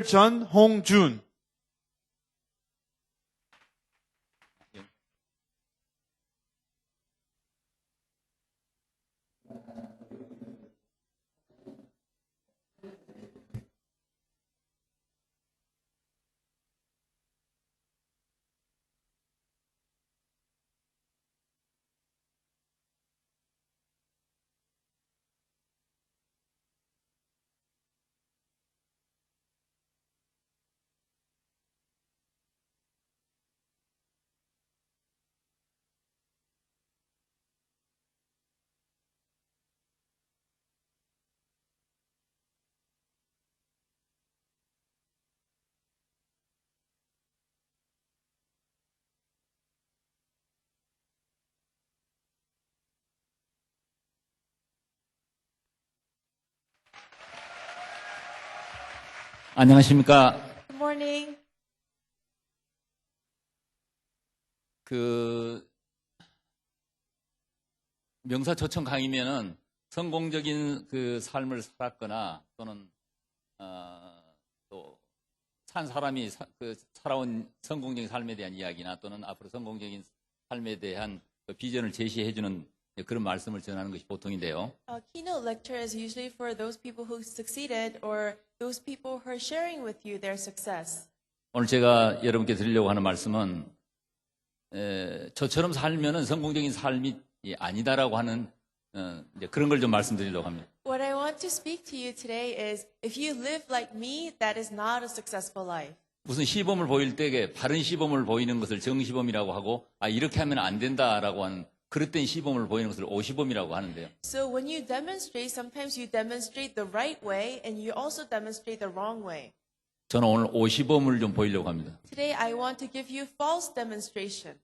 전홍준. 안녕하십니까. Good morning. 명사초청 강의면은 성공적인 그 삶을 살았거나 또는 또 산 사람이 살아온 성공적인 삶에 대한 이야기나 또는 앞으로 성공적인 삶에 대한 비전을 제시해주는 그런 말씀을 전하는 것이 보통인데요. A keynote lecture is usually for those people who succeeded or those people who are sharing with you their success. 오늘 제가 여러분께 드리려고 하는 말씀은 저처럼 살면은 성공적인 삶이 아니다라고 하는 이제 그런 걸 좀 말씀드리려고 합니다. What I want to speak to you today is if you live like me, that is not a successful life. 무슨 시범을 보일 때에 바른 시범을 보이는 것을 정시범이라고 하고 이렇게 하면 안 된다라고 하는 그릇된 시범을 보이는 것을 오시범이라고 하는데요. So when you demonstrate, sometimes you demonstrate the right way and you also demonstrate the wrong way. 저는 오늘 오시범을 좀 보이려고 합니다. Today I want to give you false demonstration.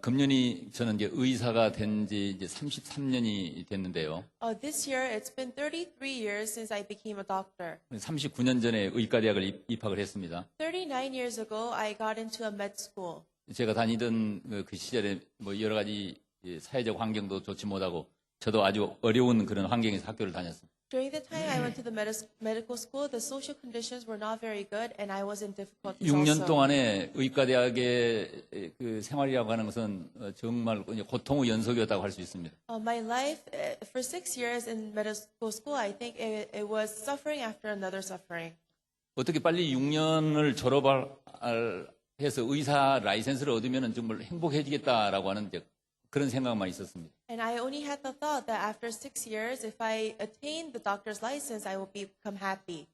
금년이 저는 이제 의사가 된 지 이제 33년이 됐는데요. This year it's been 33 years since I became a doctor. 39년 전에 의과대학을 입학을 했습니다. 39 years ago I got into a med school. 제가 다니던 그 시절에 뭐 여러 가지 사회적 환경도 좋지 못하고 저도 아주 어려운 그런 환경에서 학교를 다녔습니다. During the time I went to the medical school, the social conditions were not very good, and I was in difficulties 6년 also. 동안에 의과대학의 그 생활이라고 하는 것은 정말 고통의 연속이었다고 할 수 있습니다. My life for 6 years in medical school, I think it was suffering after another suffering. 어떻게 빨리 6년을 졸업해서 의사 라이센스를 얻으면 정말 행복해지겠다라고 하는 그런 생각만 있었습니다. And I only had the thought that after 6 years, if I attain the doctor's license, I will become happy.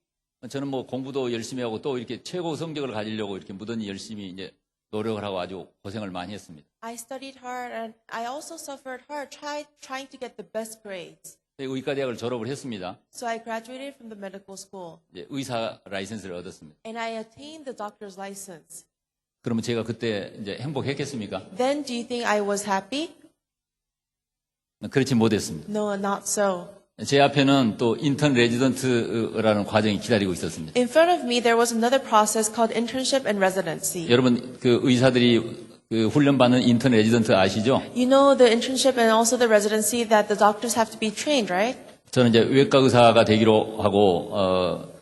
저는 뭐 공부도 열심히 하고 또 이렇게 최고 성적을 가지려고 이렇게 무던히 열심히 이제 노력을 하고 아주 고생을 많이 했습니다. I studied hard, and I also suffered hard trying to get the best grades. 의과대학을 졸업을 했습니다. So I graduated from the medical school, 이제 의사 라이센스를 얻었습니다. and I attained the doctor's license. 그러면 제가 그때 이제 행복했겠습니까? Then do you think I was happy? 그렇지 못했습니다. No, not so. 제 앞에는 또 인턴 레지던트라는 과정이 기다리고 있었습니다. In front of me, there was another process called internship and residency. 여러분 그 의사들이 그 훈련받는 인턴 레지던트 아시죠? You know the internship and also the residency that the doctors have to be trained, right? 저는 이제 외과 의사가 되기로 하고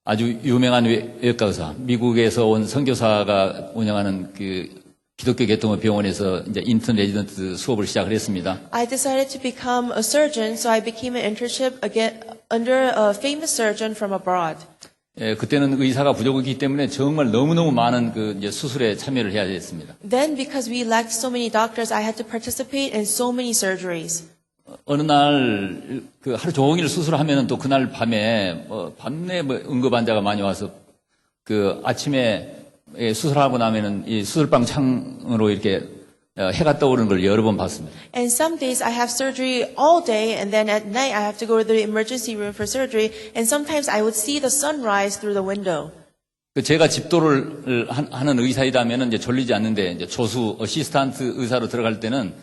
아주 유명한 외과 의사, 미국에서 온 선교사가 운영하는 그 기독교 계통의 병원에서 이제 인턴 레지던트 수업을 시작을 했습니다. I decided to become a surgeon, so I became an internship again under a famous surgeon from abroad. 그때는 의사가 부족했기 때문에 정말 너무너무 많은 그 이제 수술에 참여를 해야 됐습니다. Then, because we lacked so many doctors, I had to participate in so many surgeries. 어느 날 그 하루 종일 수술하면은 또 그날 밤에 밤내 응급 환자가 많이 와서 그 아침에 수술하고 나면은 이 수술방 창으로 이렇게 해가 떠오르는 걸 여러 번 봤습니다. And some days I have surgery all day, and then at night I have to go to the emergency room for surgery, and sometimes I would see the sun rise through the window. 제가 집도를 하는 의사이다면은 이제 졸리지 않는데 이제 조수 어시스탄트 의사로 들어갈 때는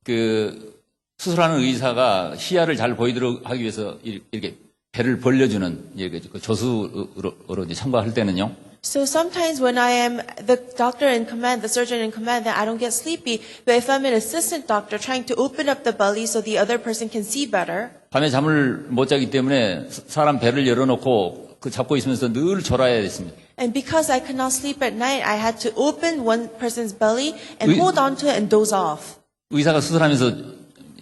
그 수술하는 의사가 시야를 잘 보이도록 하기 위해서 이렇게 배를 벌려주는 그 조수로 이제 참가할 때는요. So sometimes when I am the doctor in command, the surgeon in command, then I don't get sleepy. But if I'm an assistant doctor trying to open up the belly so the other person can see better, 밤에 잠을 못 자기 때문에 사람 배를 열어놓고 그 잡고 있으면서 늘 졸아야 됐습니다. And because I could not sleep at night, I had to open one person's belly and 의- hold on to it and doze off. 의사가 수술하면서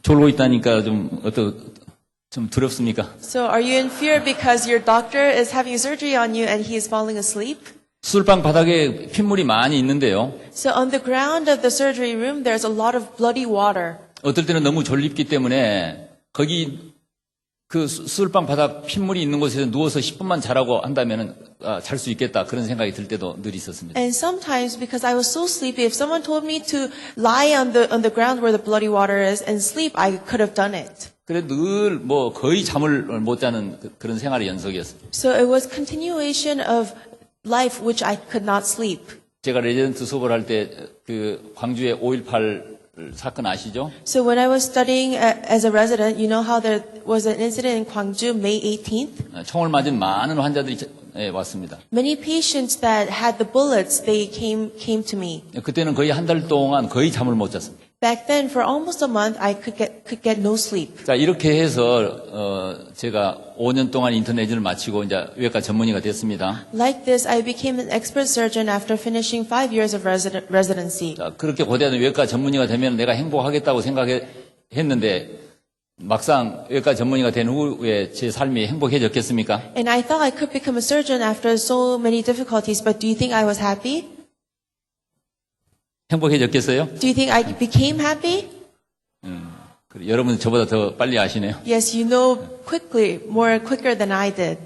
졸고 있다니까 좀 두렵습니까? So are you in fear because your doctor is having surgery on you and he is falling asleep? 수술방 바닥에 핏물이 많이 있는데요. So on the ground of the surgery room, there's a lot of bloody water. 어떨 때는 너무 졸립기 때문에 거기 그 수술방 바닥 핏물이 있는 곳에서 누워서 10분만 자라고 한다면은 잘 수 있겠다 그런 생각이 들 때도 늘 있었습니다. And sometimes, because I was so sleepy, if someone told me to lie on the ground where the bloody water is and sleep, I could have done it. 그래 늘 거의 잠을 못 자는 그런 생활의 연속이었습니다. So it was continuation of life which I could not sleep. 제가 레지던트 수업을 할 때 그 광주의 5.18 사건 아시죠? So when I was studying as a resident, you know how there was an incident in Gwangju May 18th? 총을 맞은 많은 환자들이 왔습니다. Many patients that had the bullets, they came to me. 그때는 거의 한 달 동안 거의 잠을 못 잤습니다. Back then, for almost a month, I could get no sleep. 자, 이렇게 해서 제가 5년 동안 인터넷을 마치고 이제 외과 전문의가 됐습니다. Like this, I became an expert surgeon after finishing 5 years of residency. 자, 그렇게 고대한 외과 전문의가 되면 내가 행복하겠다고 생각했는데 막상 외과 전문의가 된 후에 제 삶이 행복해졌겠습니까? And I thought I could become a surgeon after so many difficulties, but do you think I was happy? 행복해졌겠어요? Do you think I became happy? 그래, 여러분 저보다 더 빨리 아시네요. Yes, you know more quicker than I did.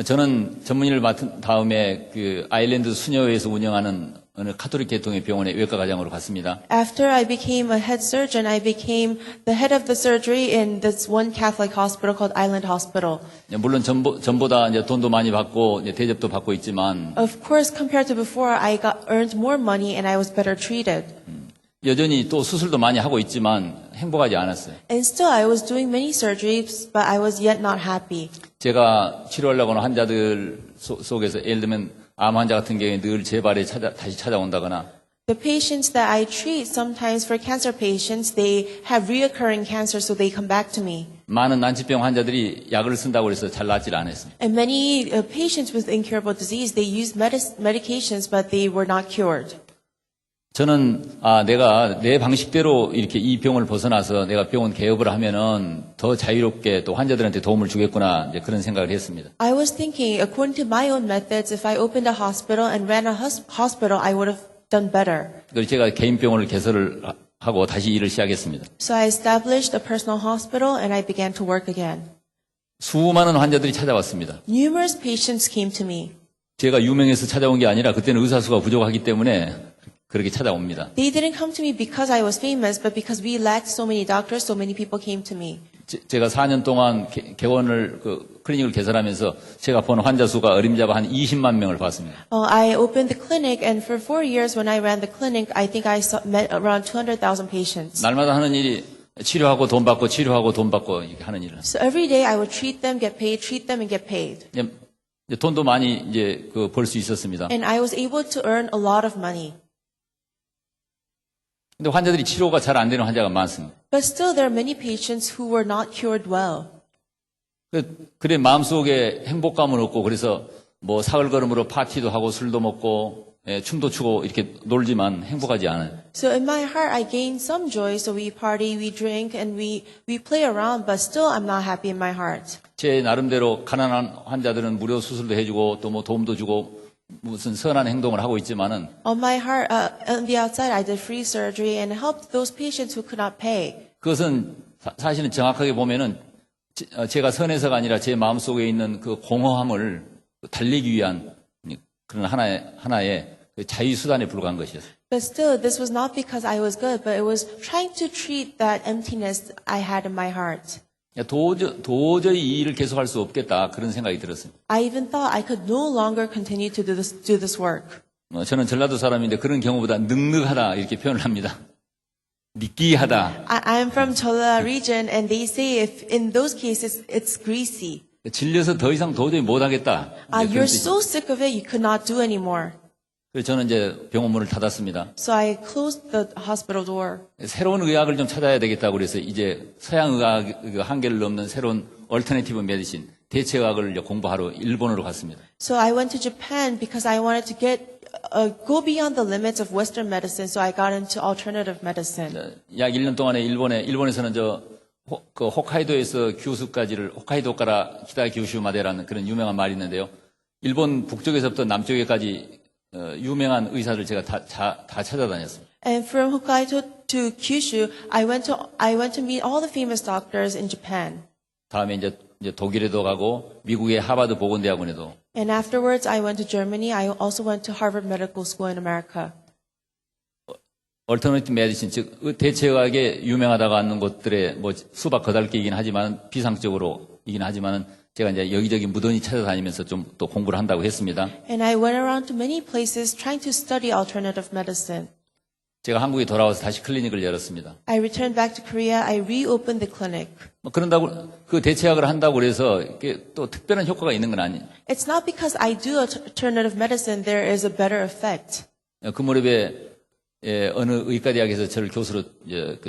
저는 전문의를 맡은 다음에 그 아일랜드 수녀회에서 운영하는 어느 카톨릭 계통의 병원에 외과 과장으로 갔습니다. After I became a head surgeon, I became the head of the surgery in this one Catholic hospital called Island Hospital. 물론 전보다 이제 돈도 많이 받고 이제 대접도 받고 있지만 Of course, compared to before, I earned more money and I was better treated. 여전히 또 수술도 많이 하고 있지만 행복하지 않았어요. And still, I was doing many surgeries, but I was yet not happy. 제가 치료하려고 하는 환자들 속에서 예를 들면 암 환자 같은 경우에 늘 제 발에 다시 찾아온다거나 The patients that I treat, sometimes for cancer patients, they have reoccurring cancer, so they come back to me. 많은 난치병 환자들이 약을 쓴다고 해서 잘 낫질 않았습니다. And many patients with incurable disease, they used medications, but they were not cured. 저는 내가 내 방식대로 이렇게 이 병을 벗어나서 내가 병원 개업을 하면은 더 자유롭게 또 환자들한테 도움을 주겠구나 이제 그런 생각을 했습니다. I was thinking, according to my own methods, if I opened a hospital and ran a hospital, I would have done better. 그래서 제가 개인 병원을 개설을 하고 다시 일을 시작했습니다. So I established a personal hospital and I began to work again. 수많은 환자들이 찾아왔습니다. Numerous patients came to me. 제가 유명해서 찾아온 게 아니라 그때는 의사 수가 부족하기 때문에 그렇게 찾아옵니다. They didn't come to me because I was famous, but because we lacked so many doctors, so many people came to me. 제가 4년 동안 개원을 클리닉을 개설하면서 제가 본 환자 수가 어림잡아 한 20만 명을 봤습니다. I opened the clinic, and for 4 years when I ran the clinic, I think I met around 200,000 patients. 날마다 하는 일이 치료하고 돈 받고 치료하고 돈 받고 이렇게 하는 일을. So every day I would treat them, get paid, treat them, and get paid. 이제 돈도 많이 이제 벌 수 있었습니다. And I was able to earn a lot of money. 근데 환자들이 치료가 잘 안 되는 환자가 많습니다. But still, there are many patients who were not cured well. 그래 마음속에 행복감은 없고 그래서 뭐 사흘걸음으로 파티도 하고 술도 먹고 춤도 추고 이렇게 놀지만 행복하지 않아요. So in my heart, I gained some joy. So we party, we drink, and we play around. But still, I'm not happy in my heart. 제 나름대로 가난한 환자들은 무료 수술도 해주고 또 뭐 도움도 주고 무슨 선한 행동을 하고 있지만은 On my heart, on the outside, I did free surgery and helped those patients who could not pay. 그것은 사실은 정확하게 보면은 제가 선해서가 아니라 제 마음속에 있는 그 공허함을 달래기 위한 그런 하나의 자유수단에 불과한 것이었어요. But still, this was not because I was good, but it was trying to treat that emptiness I had in my heart. 도저히 이 일을 계속할 수 없겠다 그런 생각이 들었어요. I even thought I could no longer continue to do this work. 저는 전라도 사람인데 그런 경우보다 늑늑하다 이렇게 표현을 합니다. 느끼하다. I am from Chola region, and they say if in those cases it's greasy. 질려서 더 이상 도저히 못하겠다. You're so sick of it, you could not do anymore. 그래서 저는 이제 병원 문을 닫았습니다. So I closed the hospital door. 새로운 의학을 좀 찾아야 되겠다고 그래서 이제 서양 의학 한계를 넘는 새로운 얼터네티브 메디신, 대체학을 이제 공부하러 일본으로 갔습니다. So I went to Japan because I wanted to go beyond the limits of Western medicine. So I got into alternative medicine. 약 1년 동안에 일본에서는 그 홋카이도에서 규슈까지를 홋카이도까라 키다 규슈마데라는 그런 유명한 말이 있는데요. 일본 북쪽에서부터 남쪽에까지 유명한 의사를 제가 다 찾아다녔습니다. And from Hokkaido to Kyushu, I went to meet all the famous doctors in Japan. 다음에 이제 독일에도 가고 미국의 하버드 보건대학원에도. And afterwards, I went to Germany. I also went to Harvard Medical School in America. 얼터너티브 메디신, 즉 대체의학에 유명하다고 하는 곳들에 뭐 수박 거달기이긴 하지만 비상적으로이긴 하지만은 제가 이제 여기저기 무던히 찾아다니면서 좀 또 공부를 한다고 했습니다. And I went around to many places trying to study alternative medicine. 제가 한국에 돌아와서 다시 클리닉을 열었습니다. I returned back to Korea. I reopened the clinic. 그런다고 그 대체학을 한다고 그래서 이게 또 특별한 효과가 있는 건 아니에요. It's not because I do alternative medicine there is a better effect. 그 무렵에 어느 의과대학에서 저를 교수로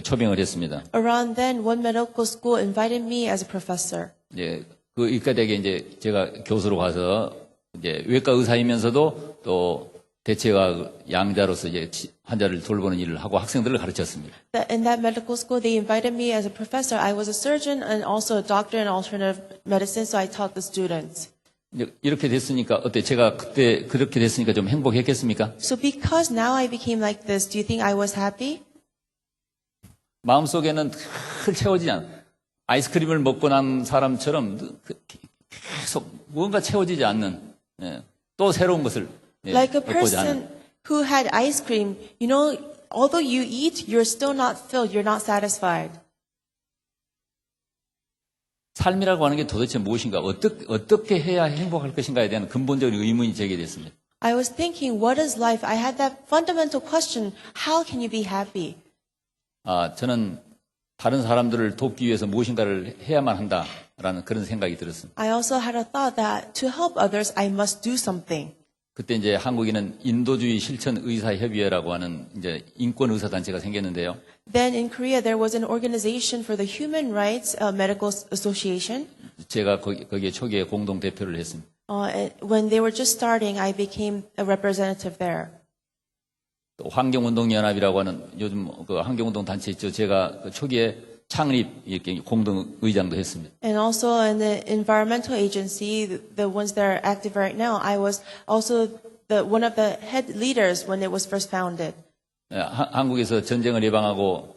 초빙을 했습니다. Around then, one medical school invited me as a professor. 그 의과대학에 이제 제가 교수로 가서 이제 외과 의사이면서도 또 대체의학 양자로서 이제 환자를 돌보는 일을 하고 학생들을 가르쳤습니다. In that medical school, they invited me as a professor. I was a surgeon and also a doctor in alternative medicine, so I taught the students. 이렇게 됐으니까 어때? 제가 그때 그렇게 됐으니까 좀 행복했겠습니까? So because now I became like this, do you think I was happy? 마음속에는 늘 채워지지 않아. 아이스크림을 먹고 난 사람처럼 계속 무언가 채워지지 않는 또 새로운 것을 Like a 얻고자 하는. person who had ice cream, you know, although you eat, you're still not filled, you're not satisfied. 삶이라고 하는 게 도대체 무엇인가? 어떻게 해야 행복할 것인가에 대한 근본적인 의문이 제기됐습니다. I was thinking, what is life? I had that fundamental question, how can you be happy? 저는 다른 사람들을 돕기 위해서 무엇인가를 해야만 한다라는 그런 생각이 들었습니다. I also had a thought that to help others, I must do something. 그때 이제 한국에는 인도주의 실천 의사 협의회라고 하는 이제 인권 의사 단체가 생겼는데요. Then in Korea, there was an organization for the Human Rights Medical Association. 제가 거기에 초기에 공동 대표를 했습니다. When they were just starting, I became a representative there. 또 환경운동연합이라고 하는 요즘 그 환경운동 단체 있죠. 제가 그 초기에 창립 이렇게 공동 의장도 했습니다. And also in the environmental agency, the ones that are active right now, I was also one of the head leaders when it was first founded. 한국에서 전쟁을 예방하고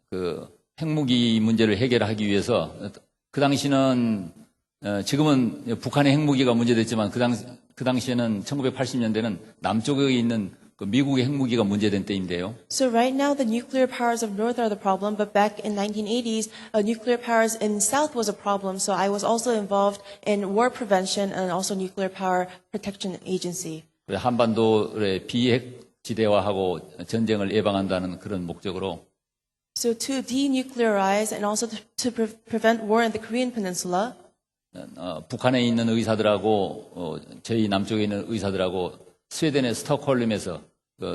그 핵무기 문제를 해결하기 위해서 그 당시는 지금은 북한의 핵무기가 문제됐지만 그 당시에는 1980년대는 남쪽에 있는 그 미국의 핵무기가 문제된 때인데요. So right now the nuclear powers of North are the problem, but back in 1980s, nuclear powers in South was a problem. So I was also involved in war prevention and also nuclear power protection agency. 한반도의 비핵 지대화하고 전쟁을 예방한다는 그런 목적으로. So to denuclearize and also to prevent war in the Korean Peninsula. 북한에 있는 의사들하고 저희 남쪽에 있는 의사들하고 스웨덴의 스톡홀름에서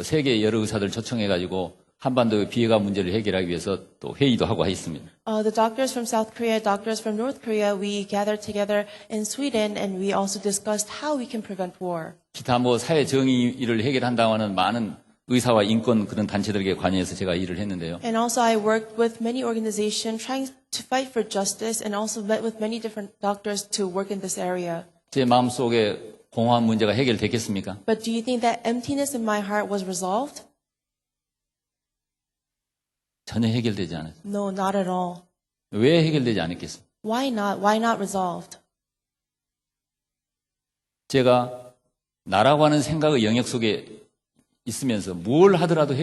세계 여러 의사들 초청해가지고 한반도의 비핵화 문제를 해결하기 위해서 또 회의도 하고 있습니다. The doctors from South Korea, doctors from North Korea, we gathered together in Sweden and we also discussed how we can prevent war. 기타 뭐 사회 정의를 해결한다고 하는 많은 의사와 인권 그런 단체들에게 관여해서 제가 일을 했는데요. And also I worked with many organizations trying to fight for justice and also met with many different doctors to work in this area. 제 마음속에 공허한 문제가 해결됐겠습니까? But do you think that emptiness in my heart was resolved? 전혀 해결되지 않았어요. No, not at all. 왜 해결되지 않았겠습니까? Why not? Why not resolved? 제가 나라고 하는 생각의 영역 속에 있으면서 뭘 하더라도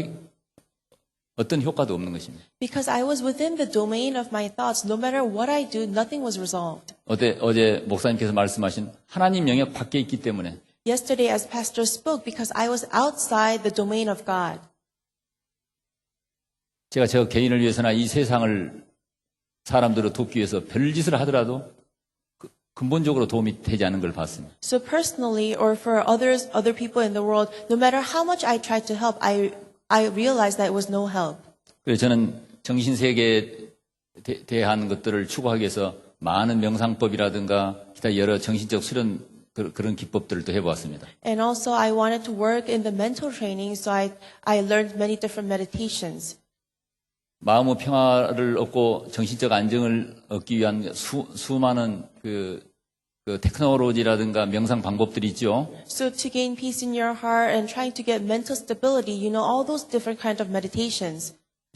어떤 효과도 없는 것입니다. Because I was within the domain of my thoughts. No matter what I do, nothing was resolved. 어제 목사님께서 말씀하신 하나님 영역 밖에 있기 때문에 Yesterday, as Pastor spoke, because I was outside the domain of God. 제가 저 개인을 위해서나 이 세상을 사람들을 돕기 위해서 별짓을 하더라도 근본적으로 도움이 되지 않은 걸 봤습니다. So personally, or for other people in the world, no matter how much I tried to help, I realized that it was no help. 그래서 저는 정신세계에 대한 것들을 추구하기 위해서 많은 명상법이라든가 기타 여러 정신적 수련 그런 기법들을 또 해보았습니다. And also I wanted to work in the mental training, so I learned many different meditations. 마음의 평화를 얻고 정신적 안정을 얻기 위한 수많은 그 테크놀로지라든가 명상 방법들이 있죠. So to gain peace in your heart and trying to get mental stability, you know all those different kinds of meditations.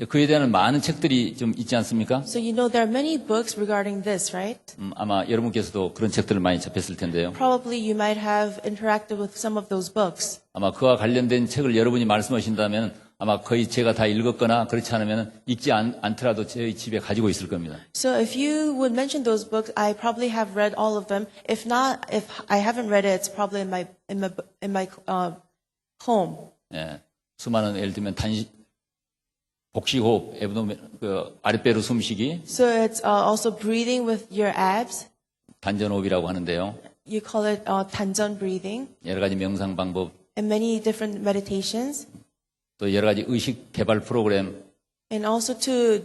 그에 대한 많은 책들이 좀 있지 않습니까? So you know there are many books regarding this, right? 아마 여러분께서도 그런 책들을 많이 접했을 텐데요. Probably you might have interacted with some of those books. 아마 그와 관련된 책을 여러분이 말씀하신다면 아마 거의 제가 다 읽었거나 그렇지 않으면 읽지 않더라도 저희 집에 가지고 있을 겁니다. So if you would mention those books, I probably have read all of them. If not, if I haven't read it, it's probably in my home. 예, 수많은 예를 들면 복식호흡, 아랫배로 숨쉬기, So it's also breathing with your abs. 단전호흡이라고 하는데요. You call it 단전 breathing, 여러 가지 명상 방법, and many different meditations, 또 여러 가지 의식 개발 프로그램 and also to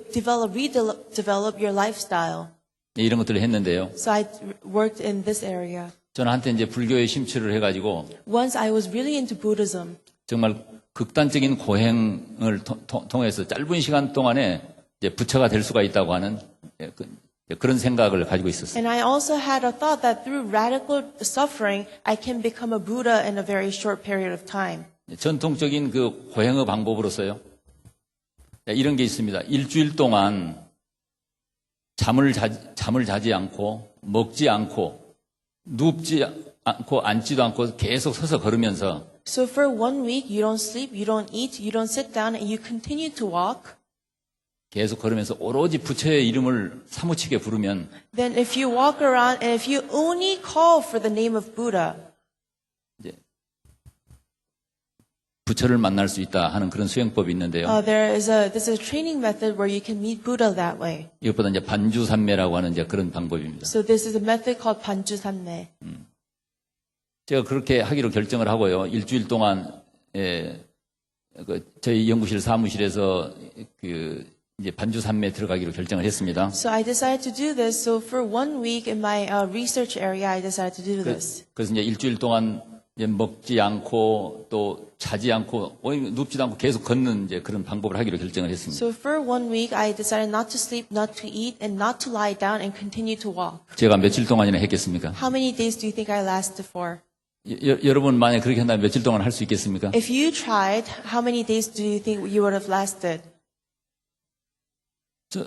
redevelop your lifestyle. 이런 것들을 했는데요. So I worked in this area. 저는 한때 이제 불교에 심취를 해가지고 Once I was really into Buddhism. 정말 극단적인 고행을 통해서 짧은 시간 동안에 이제 부처가 될 수가 있다고 하는 그런 생각을 가지고 있었어요. And I also had a thought that through radical suffering, I can become a Buddha in a very short period of time. 전통적인 그 고행의 방법으로서요. 이런 게 있습니다. 일주일 동안 잠을 자지 않고 먹지 않고 눕지 않고 앉지도 않고 계속 서서 걸으면서 So for 1 week, you don't sleep, you don't eat, you don't sit down, and you continue to walk. 계속 걸으면서 오로지 부처의 이름을 사무치게 부르면 Then if you walk around and if you only call for the name of Buddha, 이제 부처를 만날 수 있다 하는 그런 수행법이 있는데요. there's a training method where you can meet Buddha that way. 이것보다 이제 반주산매라고 하는 이제 그런 방법입니다. So this is a method called 반주산매. 제가 그렇게 하기로 결정을 하고요. 일주일 동안 저희 연구실 사무실에서 이제 반주산매에 들어가기로 결정을 했습니다. So I decided to do this. So for 1 week in my research area, I decided to do this. 그래서 이제 일주일 동안 이제 먹지 않고 또 자지 않고 눕지도 않고 계속 걷는 이제 그런 방법을 하기로 결정을 했습니다. So for 1 week, I decided not to sleep, not to eat, and not to lie down, and continue to walk. 제가 며칠 동안이나 했겠습니까? How many days do you think I lasted for? 여러분 만약 그렇게 한다면 며칠 동안 할 수 있겠습니까? If you tried, how many days do you think you would have lasted? 저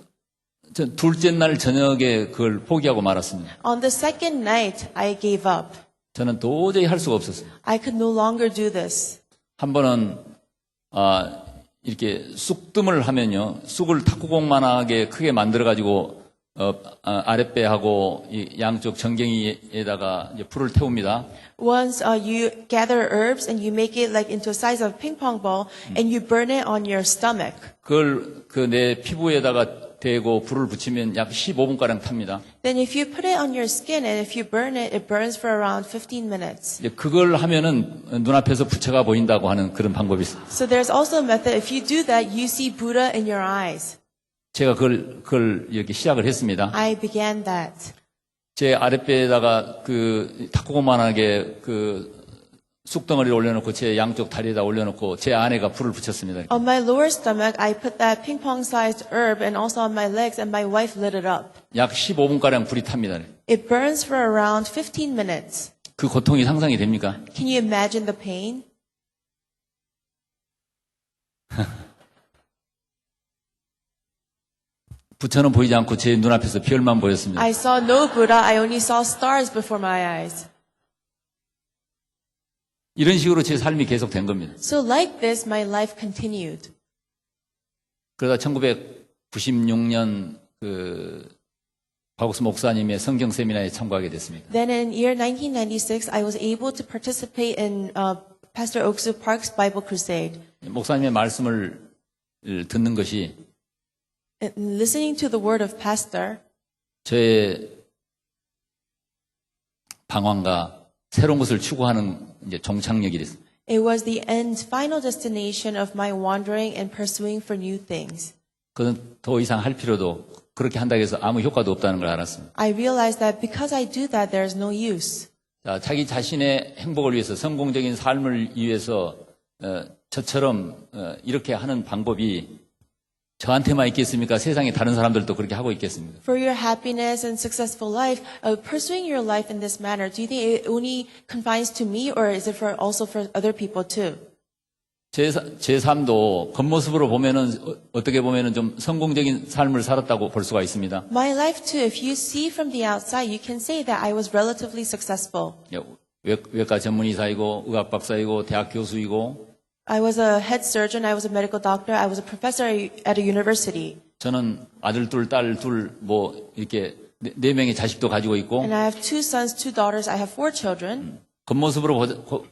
둘째 날 저녁에 그걸 포기하고 말았습니다. On the second night, I gave up. 저는 도저히 할 수가 없었어요. I could no longer do this. 한 번은 이렇게 쑥뜸을 하면요, 쑥을 탁구공만하게 크게 만들어 가지고 아랫배하고 이 양쪽 정갱이에다가 이제 불을 태웁니다. Once you gather herbs and you make it like into a size of ping pong ball and you burn it on your stomach. 그걸 내 피부에다가 대고 불을 붙이면 약 15분가량 탑니다. Then if you put it on your skin and if you burn it, it burns for around 15 minutes. 이제 그걸 하면은 눈앞에서 부처가 보인다고 하는 그런 방법이 있어요. So there's also a method. If you do that, you see Buddha in your eyes. 제가 그걸 이렇게 시작을 했습니다. I began that. 제 아랫배에다가 그 탁구공만하게 그 쑥덩어리를 올려놓고 제 양쪽 다리에다 올려놓고 제 아내가 불을 붙였습니다. On my lower stomach, I put that ping pong sized herb and also on my legs and my wife lit it up. 약 15분가량 불이 탑니다. It burns for around 15 minutes. 그 고통이 상상이 됩니까? Can you imagine the pain? 부처는 보이지 않고 제 눈앞에서 별만 보였습니다. I saw no Buddha, I only saw stars before my eyes. 이런 식으로 제 삶이 계속 된 겁니다. So like this, my life continued. 그러다 1996년 바국스 목사님의 성경 세미나에 참가하게 됐습니다. Then in year 1996, I was able to participate in Pastor Oksu Park's Bible Crusade. 목사님의 말씀을 듣는 것이 And listening to the word of Pastor, 저의 방황과 새로운 것을 추구하는 이제 종착역이 됐습니다. it was the end, final destination of my wandering and pursuing for new things. 그건 더 이상 할 필요도 그렇게 한다고 해서 아무 효과도 없다는 걸 알았습니다. I realized that because I do that, there is no use. 자, 자기 자신의 행복을 위해서 성공적인 삶을 위해서 저처럼 이렇게 하는 방법이 저한테만 있겠습니까? 세상에 다른 사람들도 그렇게 하고 있겠습니까? For your happiness and successful life, pursuing your life in this manner, do you think it only confines to me or is it also for other people too? 제 삶도 겉모습으로 보면은 어떻게 보면은 좀 성공적인 삶을 살았다고 볼 수가 있습니다. My life too, if you see from the outside, you can say that I was relatively successful. 외과 전문의사이고 의학 박사이고 대학 교수이고 I was a head surgeon, I was a medical doctor, I was a professor at a university. 저는 아들 둘, 딸 둘, 뭐 이렇게 네 명의 자식도 가지고 있고 And I have 2 sons, 2 daughters, I have 4 children. 겉모습으로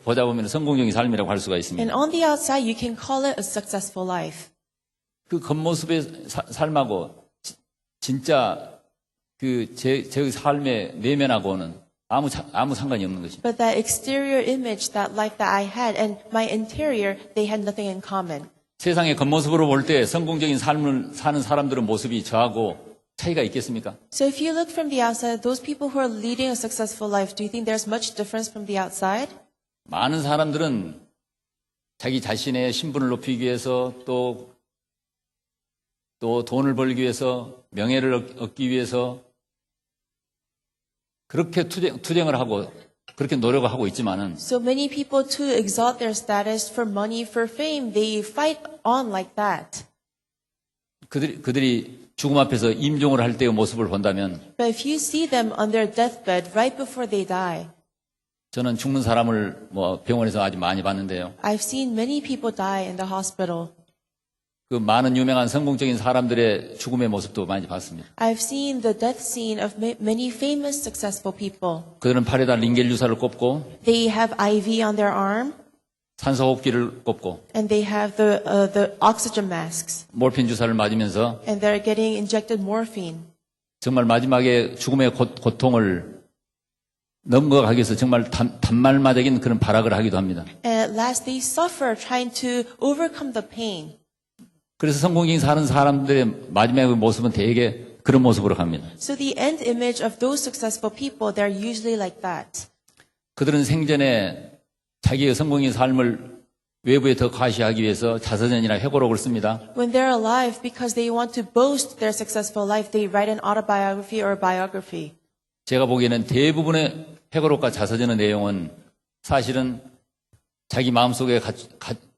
보자 보면 성공적인 삶이라고 할 수가 있습니다. And on the outside, you can call it a successful life. 그 겉모습의 삶하고 진짜 그 제 삶의 내면하고는 아무 상관이 없는 것입니다. But that exterior image, that life that I had, and my interior, they had nothing in common. 세상의 겉모습으로 볼 때 성공적인 삶을 사는 사람들의 모습이 저하고 차이가 있겠습니까? So if you look from the outside, those people who are leading a successful life, do you think there's much difference from the outside? 많은 사람들은 자기 자신의 신분을 높이기 위해서 또 돈을 벌기 위해서 명예를 얻기 위해서 그렇게 투쟁을 하고 그렇게 노력을 하고 있지만은 So many people to exalt their status for money, for fame, they fight on like that. 그들이 죽음 앞에서 임종을 할 때의 모습을 본다면 But if you see them on their deathbed right before they die, 저는 죽는 사람을 병원에서 아주 많이 봤는데요. I've seen many people die in the hospital. 그 많은 유명한 성공적인 사람들의 죽음의 모습도 많이 봤습니다. I've seen the death scene of many famous, successful people. 그들은 팔에다 링겔 주사를 꼽고 They have IV on their arm, 산소호흡기를 꼽고 and they have the oxygen masks, 몰핀 주사를 맞으면서 and they're getting injected morphine. 정말 마지막에 죽음의 고통을 넘어가기 위해서 정말 단말마적인 그런 발악을 하기도 합니다. And at last they suffer trying to overcome the pain. 그래서 성공적인 사는 사람들의 마지막의 모습은 대개 그런 모습으로 갑니다. So the end image of those successful people, they're usually like that. 그들은 생전에 자기의 성공의 삶을 외부에 더 과시하기 위해서 자서전이나 회고록을 씁니다. When they're alive, because they want to boast their successful life, they write an autobiography or a biography. 제가 보기에는 대부분의 회고록과 자서전의 내용은 사실은 자기 마음속에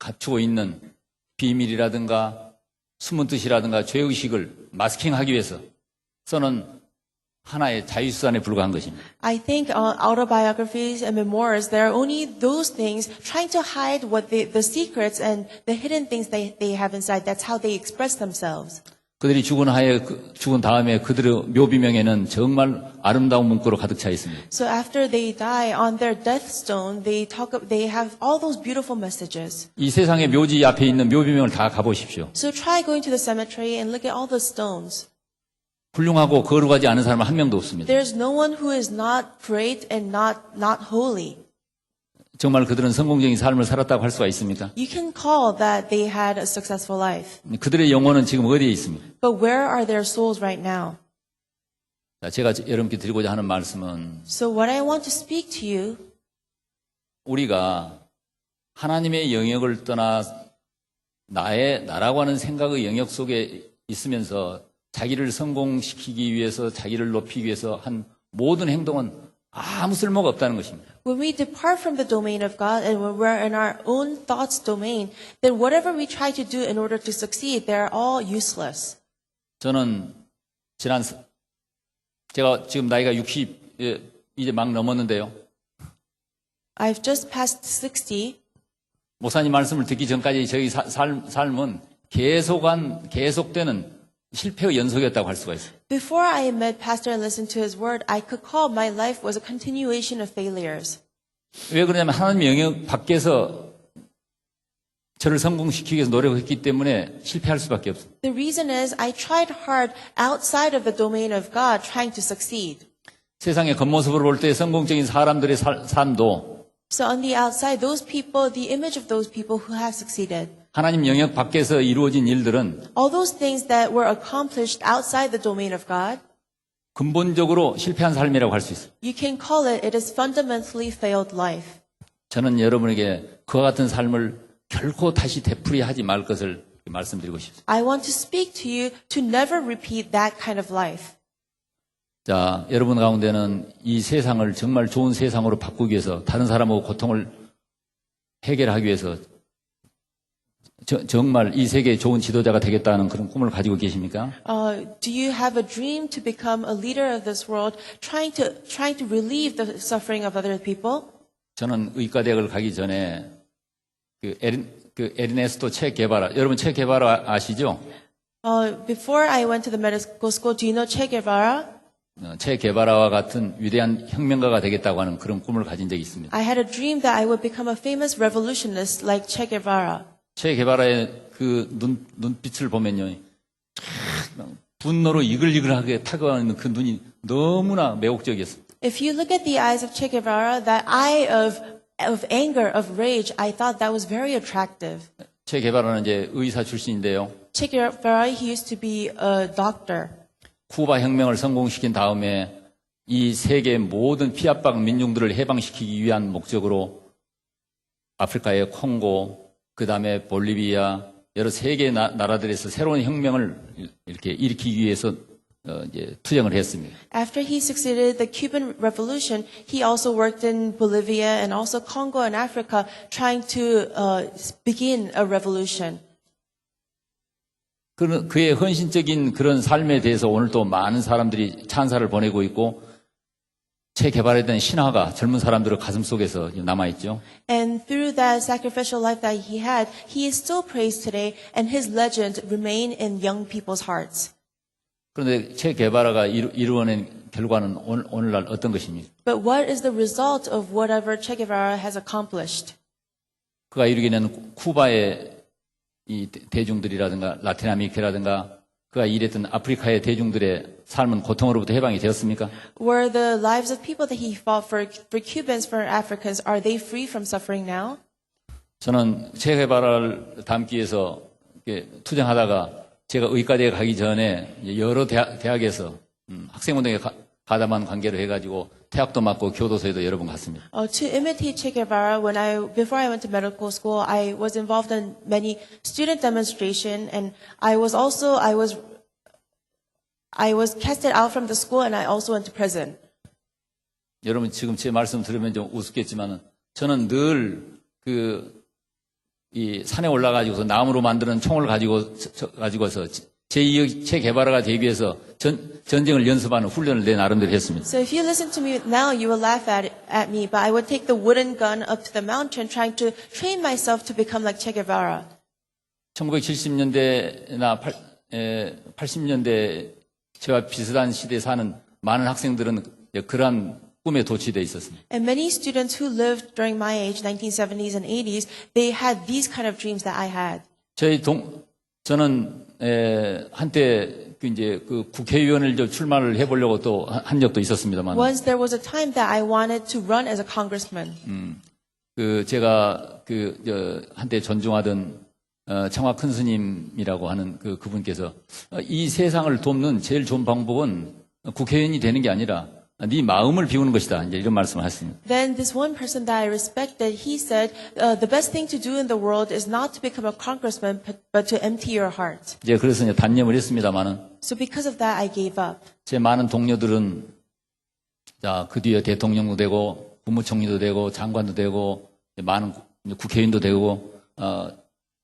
갖추고 있는 비밀이라든가 숨은 뜻이라든가 죄의식을 마스킹하기 위해서 써는 하나의 자유수단에 불과한 것입니다. I think autobiographies and memoirs, they're only those things trying to hide what the secrets and the hidden things they have inside. That's how they express themselves. 그들이 죽은 다음에 그들의 묘비명에는 정말 아름다운 문구로 가득 차 있습니다. So after they die, on their death stone, they have all those beautiful messages. 이 세상의 묘지 앞에 있는 묘비명을 다 가보십시오. So try going to the cemetery and look at all the stones. 훌륭하고 거룩하지 않은 사람은 한 명도 없습니다. There's no one who is not great and not holy. 정말 그들은 성공적인 삶을 살았다고 할 수가 있습니까? You can call that they had a successful life. 그들의 영혼은 지금 어디에 있습니까? But where are their souls right now? 자, 제가 여러분께 드리고자 하는 말씀은 So what I want to speak to you, 우리가 하나님의 영역을 떠나 나라고 하는 생각의 영역 속에 있으면서 자기를 성공시키기 위해서 자기를 높이기 위해서 한 모든 행동은 아무 쓸모가 없다는 것입니다. when we depart from the domain of God and when we're in our own thoughts domain, then whatever we try to do in order to succeed, they're all useless. 저는 제가 지금 나이가 60 이제 막 넘었는데요. I've just passed 60. 목사님 말씀을 듣기 전까지 저희 삶은 계속되는 실패의 연속이었다고 할 수가 있어요. Before I met Pastor and listened to his word, I could call my life was a continuation of failures. 왜 그러냐면 하나님의 영역 밖에서 저를 성공시키기 위해서 노력했기 때문에 실패할 수밖에 없어요. The reason is I tried hard outside of the domain of God trying to succeed. 세상의 겉모습으로 볼 때 성공적인 사람들의 삶도 So on the outside, those people, the image of those people who have succeeded, 하나님 영역 밖에서 이루어진 일들은 All those things that were accomplished outside the domain of God, 근본적으로 실패한 삶이라고 할 수 있어요. you can call it is fundamentally failed life. 저는 여러분에게 그와 같은 삶을 결코 다시 되풀이하지 말 것을 말씀드리고 싶습니다. I want to speak to you to never repeat that kind of life. 자, 여러분 가운데는 이 세상을 정말 좋은 세상으로 바꾸기 위해서 다른 사람하고 고통을 해결하기 위해서 정말 이 세계의 좋은 지도자가 되겠다는 그런 꿈을 가지고 계십니까? Do you have a dream to become a leader of this world, trying to relieve the suffering of other people? 저는 의과대학을 가기 전에 그 에르네스토 체 게바라, 여러분 체 게바라 아시죠? Before I went to the medical school, do you know Che Guevara? 체 게바라와 같은 위대한 혁명가가 되겠다고 하는 그런 꿈을 가진 적이 있습니다. I had a dream that I would become a famous revolutionist like Che Guevara. 체 게바라의 그 눈빛을 보면요, 분노로 이글이글하게 타가는 그 눈이 너무나 매혹적이었습니다. If you look at the eyes of Che Guevara, that eye of anger, of rage, I thought that was very attractive. 체 게바라는 이제 의사 출신인데요. Che Guevara, he used to be a doctor. 쿠바 혁명을 성공시킨 다음에 이 세계의 모든 피압받은 민중들을 해방시키기 위한 목적으로 아프리카의 콩고, 그 다음에 볼리비아, 여러 세계 나라들에서 새로운 혁명을 이렇게 일으키기 위해서 이제 투쟁을 했습니다. After he succeeded the Cuban Revolution, he also worked in Bolivia and also Congo and Africa, trying to begin a revolution. 그의 헌신적인 그런 삶에 대해서 오늘 또 많은 사람들이 찬사를 보내고 있고, 체 개발에 대한 신화가 젊은 사람들의 가슴 속에서 남아있죠. And through that sacrificial life that he had, he is still praised today, and his legend remain in young people's hearts. 그런데 체 게바라가 이루어낸 결과는 오늘날 어떤 것입니까? But what is the result of whatever Che Guevara has accomplished? 그가 이루기는 쿠바의 이 대중들이라든가 라틴 아메리카라든가 그가 일했던 아프리카의 대중들의 삶은 고통으로부터 해방이 되었습니까? Were the lives of people that he fought for Cubans, for Africans, are they free from suffering now? 저는 체 게바라를 닮기 위해서 투쟁하다가 제가 의과대에 가기 전에 여러 대학에서 학생운동에 가담한 관계로 해가지고 태학도 맡고 교도소에도 여러 번 갔습니다. To imitate Che Guevara, before I went to medical school, I was involved in many student demonstration, and I was casted out from the school, and I also went to prison. 여러분 지금 제 말씀 들으면 좀 우습겠지만은 저는 늘 이 산에 올라가지고서 나무로 만드는 총을 가지고서 제2의 체 개발화가 되기 위해서 전쟁을 연습하는 훈련을 내 나름대로 했습니다. So if you listen to me now, you will laugh at me, but I would take the wooden gun up to the mountain, trying to train myself to become like Che Guevara. 1970년대나 80년대 저와 비슷한 시대에 사는 많은 학생들은 그러한 꿈에 도취되어 있었습니다. And many students who lived during my age, 1970s and 80s, they had these kind of dreams that I had. 저는 한때 이제 그 국회의원을 출마를 해보려고 또 한 적도 있었습니다만. Once there was a time that I wanted to run as a congressman. 제가 한때 존중하던 청화 큰 스님이라고 하는 그분께서 이 세상을 돕는 제일 좋은 방법은 국회의원이 되는 게 아니라 네 마음을 비우는 것이다. 이제 이런 말씀을 하셨습니다. Then this one person that I respected, he said, the best thing to do in the world is not to become a congressman, but to empty your heart. 이제 그래서 이제 단념을 했습니다만은. So because of that, I gave up. 제 많은 동료들은 그 뒤에 대통령도 되고 국무총리도 되고 장관도 되고 많은 국회의원도 되고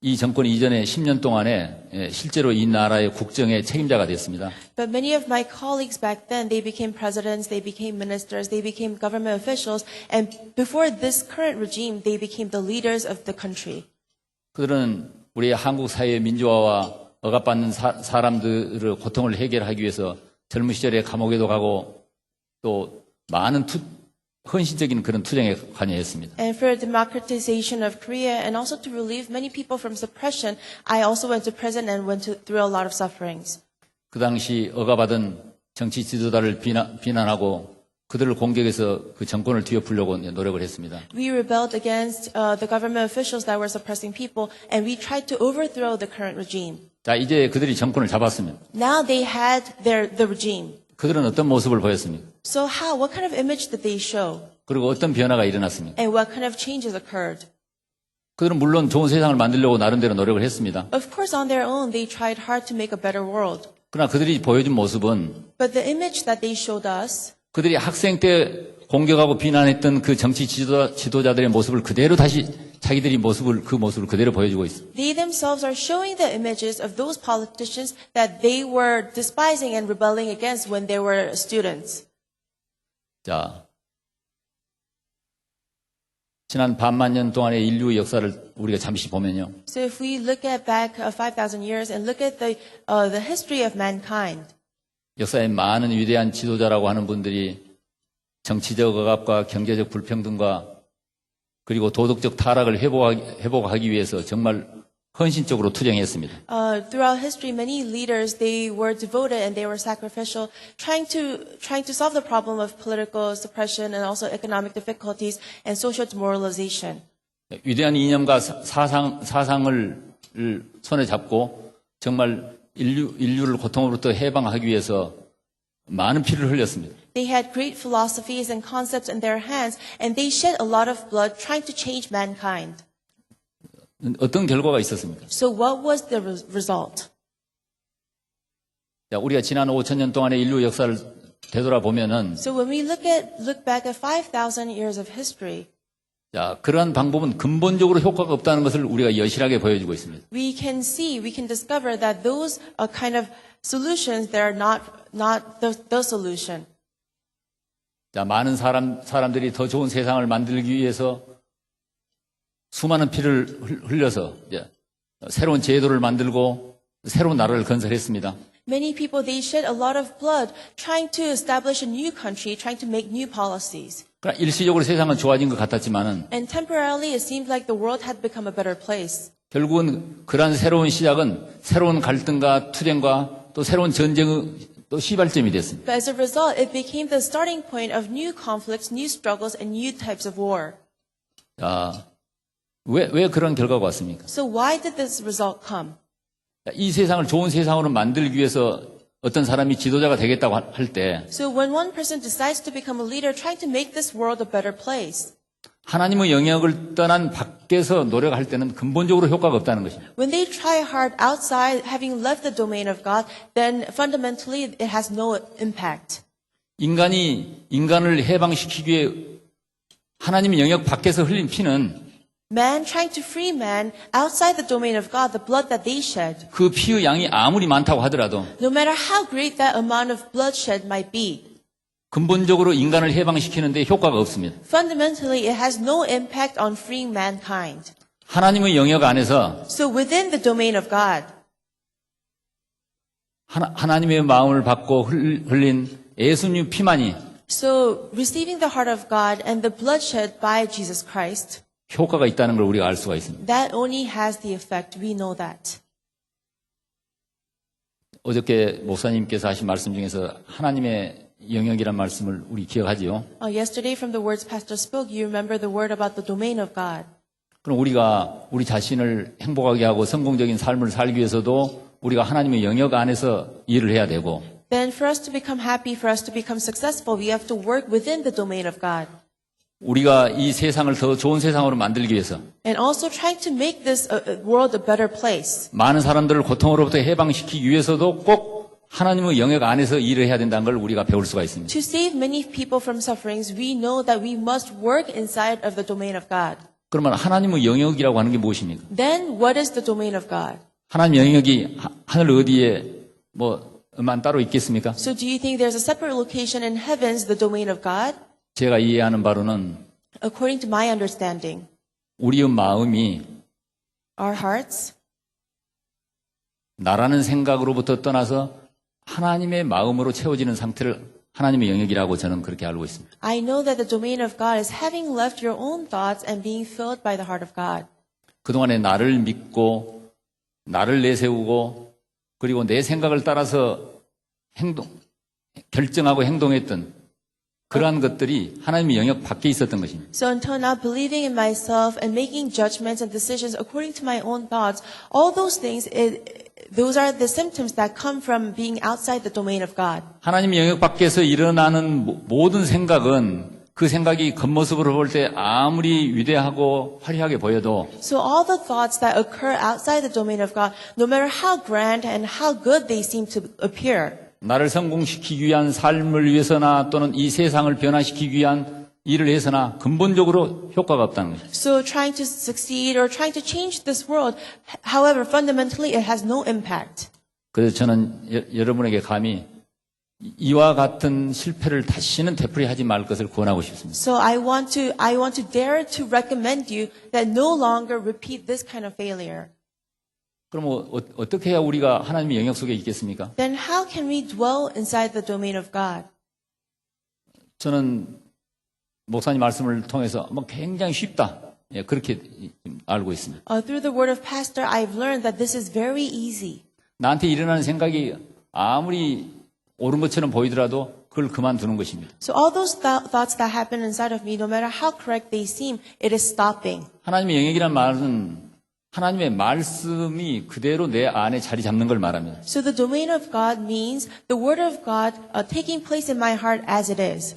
이 정권 이전에 10년 동안에 실제로 이 나라의 국정의 책임자가 됐습니다. But many of my colleagues back then, they became presidents, they became ministers, they became government officials, and before this current regime, they became the leaders of the country. 그들은 우리 한국 사회의 민주화와 억압받는 사람들의 고통을 해결하기 위해서 젊은 시절에 감옥에도 가고 또 많은 헌신적인 그런 투쟁에 관여했습니다. And for democratization of Korea and also to relieve many people from suppression, I also went to prison and went through a lot of sufferings. 그 당시 억압받은 정치 지도자를 비난하고 그들을 공격해서 그 정권을 뒤엎으려고 노력을 했습니다. We rebelled against the government officials that were suppressing people, and we tried to overthrow the current regime. 자, 이제 그들이 정권을 잡았습니다. Now they had the regime. 그들은 어떤 모습을 보였습니까? So what kind of image did they show? 그리고 어떤 변화가 일어났습니까? And what kind of changes occurred? 그들은 물론 좋은 세상을 만들려고 나름대로 노력을 했습니다. Of course, on their own, they tried hard to make a better world. 그러나 그들이 보여준 모습은 But the image that they showed us, 그들이 학생 때 공격하고 비난했던 그 정치 지도자들의 모습을 그대로 다시 자기들이 그 모습을 그대로 보여주고 있습니다. they themselves are showing the images of those politicians that they were despising and rebelling against when they were students. 자, 지난 반만 년 동안의 인류의 역사를 우리가 잠시 보면요. So if we look at back 5,000 years and look at the history of mankind, 역사의 많은 위대한 지도자라고 하는 분들이 정치적 억압과 경제적 불평등과 그리고 도덕적 타락을 회복하기 위해서 정말 헌신적으로 투쟁했습니다. throughout history, many leaders they were devoted and they were sacrificial, trying to solve the problem of political suppression and also economic difficulties and social demoralization. 위대한 이념과 사상을 손에 잡고 정말 인류를 고통으로부터 해방하기 위해서 많은 피를 흘렸습니다. They had great philosophies and concepts in their hands, and they shed a lot of blood trying to change mankind. 어떤 결과가 있었습니까? So what was the result? 자, 우리가 지난 5,000년 동안의 인류 역사를 되돌아보면은 So when we look back at 5,000 years of history, 자, 그러한 방법은 근본적으로 효과가 없다는 것을 우리가 여실하게 보여주고 있습니다. we can discover that those kind of solutions, they are not the solution. 자, 많은 사람들이 더 좋은 세상을 만들기 위해서 수많은 피를 흘려서 이제 새로운 제도를 만들고 새로운 나라를 건설했습니다. Many people, they shed a lot of blood trying to establish a new country, trying to make new policies. 그러나 일시적으로 세상은 좋아진 것 같았지만은 And temporarily, it seemed like the world had become a better place. 결국은 그러한 새로운 시작은 새로운 갈등과 투쟁과 또 새로운 전쟁의 또 시발점이 됐습니다. But as a result, it became the starting point of new conflicts, new struggles, and new types of war. 자, 왜 그런 결과가 왔습니까? So why did this result come? 이 세상을 좋은 세상으로 만들기 위해서 어떤 사람이 지도자가 되겠다고 할 때 So when one person decides to become a leader, trying to make this world a better place, 하나님의 영역을 떠난 밖에서 노력할 때는 근본적으로 효과가 없다는 것입니다. when they try hard outside, having left the domain of God, then fundamentally it has no impact. 인간이 인간을 해방시키기 위해 하나님의 영역 밖에서 흘린 피는 Man trying to free man outside the domain of God, the blood that they shed, 그 피의 양이 아무리 많다고 하더라도 no matter how great that amount of bloodshed might be, 근본적으로 인간을 해방시키는데 효과가 없습니다. fundamentally it has no impact on freeing mankind. 하나님의 영역 안에서 So within the domain of God, 하나님의 마음을 받고 흘린 예수님 피만이 so receiving the heart of God and the bloodshed by Jesus Christ, 효과가 있다는 걸 우리가 알 수가 있습니다. that only has the effect. We know that. 어저께 목사님께서 하신 말씀 중에서 하나님의 영역이란 말씀을 우리 기억하지요. Yesterday from the words Pastor spoke, you remember the word about the domain of God. 그럼 우리가 우리 자신을 행복하게 하고 성공적인 삶을 살기 위해서도 우리가 하나님의 영역 안에서 일을 해야 되고 Then for us to become happy, for us to become successful, we have to work within the domain of God. 우리가 이 세상을 더 좋은 세상으로 만들기 위해서 And also trying to make this world a better place. 많은 사람들을 고통으로부터 해방시키기 위해서도 꼭 하나님의 영역 안에서 일을 해야 된다는 걸 우리가 배울 수가 있습니다. To save many people from sufferings, we know that we must work inside of the domain of God. 그러면 하나님의 영역이라고 하는 게 무엇입니까? Then what is the domain of God? 하나님 영역이 하늘 어디에 뭐만 따로 있겠습니까? So do you think there's a separate location in heavens, the domain of God? 제가 이해하는 바로는 According to my understanding, 우리의 마음이 our hearts, 나라는 생각으로부터 떠나서 하나님의 마음으로 채워지는 상태를 하나님의 영역이라고 저는 그렇게 알고 있습니다. I know that the domain of God is having left your own thoughts and being filled by the heart of God. 그동안에 나를 믿고 나를 내세우고 그리고 내 생각을 따라서 결정하고 행동했던 그러한 것들이 하나님의 영역 밖에 있었던 것입니다. So until now, believing in myself and making judgments and decisions according to my own thoughts, all those things, those are the symptoms that come from being outside the domain of God. 하나님의 영역 밖에서 일어나는 모든 생각은 그 생각이 겉모습으로 볼 때 아무리 위대하고 화려하게 보여도 So all the thoughts that occur outside the domain of God, no matter how grand and how good they seem to appear, 나를 성공시키기 위한 삶을 위해서나 또는 이 세상을 변화시키기 위한 일을 해서나 근본적으로 효과가 없다는 것입니다. so trying to succeed or trying to change this world, however, fundamentally it has no impact. 그래서 저는 여러분에게 감히 이와 같은 실패를 다시는 되풀이하지 말 것을 권하고 싶습니다. So I want to dare to recommend you that no longer repeat this kind of failure. 그럼 어떻게 해야 우리가 하나님의 영역 속에 있겠습니까? Then how can we dwell inside the domain of God? 저는 목사님 말씀을 통해서 굉장히 쉽다. 예, 그렇게 알고 있습니다. Through the word of pastor, I've learned that this is very easy. 나한테 일어나는 생각이 아무리 옳은 것처럼 보이더라도 그걸 그만두는 것입니다. So all those thoughts that happen inside of me, no matter how correct they seem, it is stopping. 하나님의 영역이란 말은 하나님의 말씀이 그대로 내 안에 자리 잡는 걸 말합니다. So the domain of God means the word of God taking place in my heart as it is.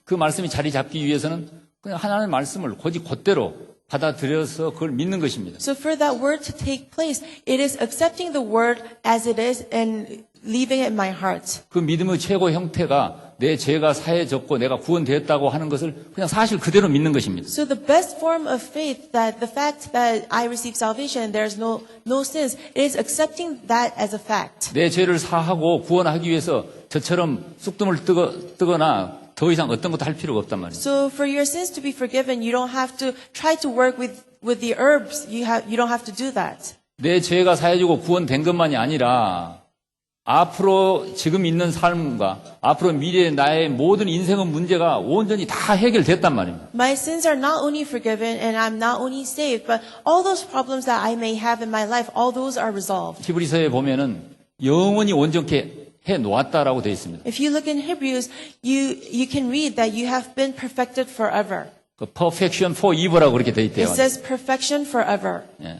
그 말씀이 자리 잡기 위해서는 그냥 하나님의 말씀을 그대로 받아들여서 그걸 믿는 것입니다. So for that word to take place, it is accepting the word as it is and leaving it in my heart. 그 믿음의 최고 형태가 내 죄가 사해졌고 내가 구원되었다고 하는 것을 그냥 사실 그대로 믿는 것입니다. So the best form of faith, that the fact that I receive salvation and there's no sins, is accepting that as a fact. 내 죄를 사하고 구원하기 위해서 저처럼 쑥뜸을 뜨거나 더 이상 어떤 것도 할 필요가 없단 말이에요. So for your sins to be forgiven, you don't have to try to work with the herbs. You don't have to do that. 내 죄가 사해지고 구원된 것만이 아니라 앞으로 지금 있는 삶과 앞으로 미래의 나의 모든 인생의 문제가 온전히 다 해결됐단 말입니다. My sins are not only forgiven and I'm not only saved, but all those problems that I may have in my life, all those are resolved. 히브리서에 보면은 영원히 온전케 해 놓았다라고 되어 있습니다. If you look in Hebrews, you can read that you have been perfected forever. 그 perfection forever라고 그렇게 되어 있대요. It says perfection forever. 예.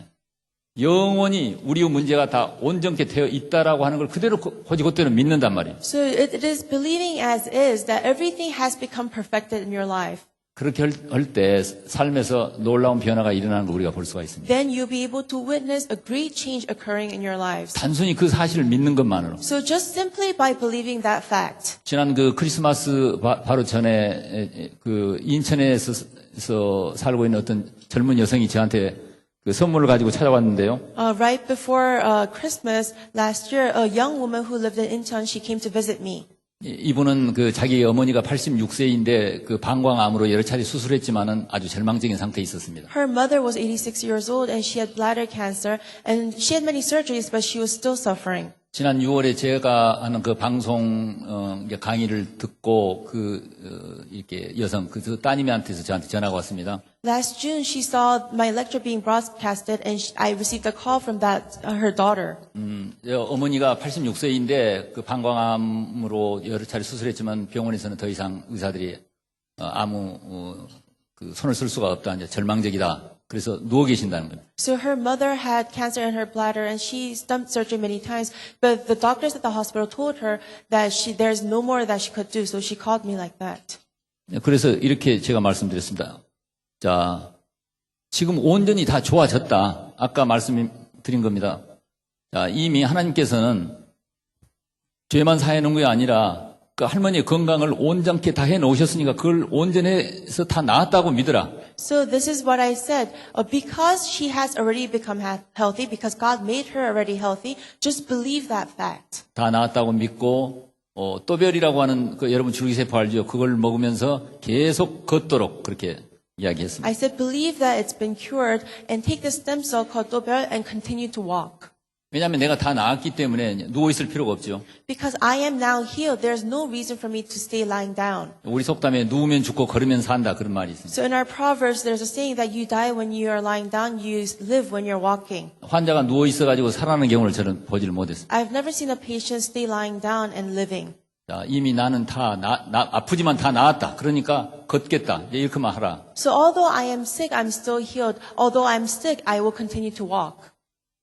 영원히 우리의 문제가 다 온전케 되어 있다라고 하는 걸 그대로 그대로 믿는단 말이에요. So it is believing as is that everything has become perfected in your life. 그렇게 할 때 삶에서 놀라운 변화가 일어나는 걸 우리가 볼 수가 있습니다. Then you'll be able to witness a great change occurring in your lives. 단순히 그 사실을 믿는 것만으로. So just simply by believing that fact. 지난 그 크리스마스 바로 전에 그 인천에서 살고 있는 어떤 젊은 여성이 저한테 그 선물을 가지고 찾아왔는데요. Right before Christmas last year, a young woman who lived in Incheon, she came to visit me. 이분은 그 자기 어머니가 86세인데 그 방광암으로 여러 차례 수술했지만은 아주 절망적인 상태에 있었습니다. Her mother was 86 years old and she had bladder cancer and she had many surgeries, but she was still suffering. 지난 6월에 제가 하는 그 방송 강의를 듣고 이렇게 여성 그 따님한테서 저한테 전화가 왔습니다. Last June, she saw my lecture being broadcasted, and I received a call from her daughter. 어머니가 86세인데 그 방광암으로 여러 차례 수술했지만 병원에서는 더 이상 의사들이 아무 그 손을 쓸 수가 없다, 이제 절망적이다. 그래서 누워 계신다는 거예요. So her mother had cancer in her bladder, and she stomach surgery many times. But the doctors at the hospital told her that there's no more that she could do. So she called me like that. 그래서 이렇게 제가 말씀드렸습니다. 자, 지금 온전히 다 좋아졌다. 아까 말씀드린 겁니다. 자, 이미 하나님께서는 죄만 사해 놓은 게 아니라 그 할머니의 건강을 온전케 다 해 놓으셨으니까 그걸 온전해서 다 나았다고 믿으라. So this is what I said. Because she has already become healthy, because God made her already healthy, just believe that fact. 다 나았다고 믿고 또별이라고 하는 그 여러분 줄기세포 알죠? 그걸 먹으면서 계속 걷도록 그렇게 이야기했습니다. I said believe that it's been cured and take the stem cell called Dobel and continue to walk. 왜냐하면 내가 다 나았기 때문에 누워 있을 필요가 없죠. Because I am now healed, there's no reason for me to stay lying down. 우리 속담에 누우면 죽고 걸으면 산다 그런 말이 있습니다. So in our Proverbs, there's a saying that you die when you are lying down, you live when you're walking. 환자가 누워 있어가지고 살아나는 경우를 저는 보지를 못했어요. I've never seen a patient stay lying down and living. 자, 이미 나는 아프지만 다 나았다. 그러니까 걷겠다. 이제 이렇게만 하라. So although I am sick, I'm still healed. Although I'm sick, I will continue to walk.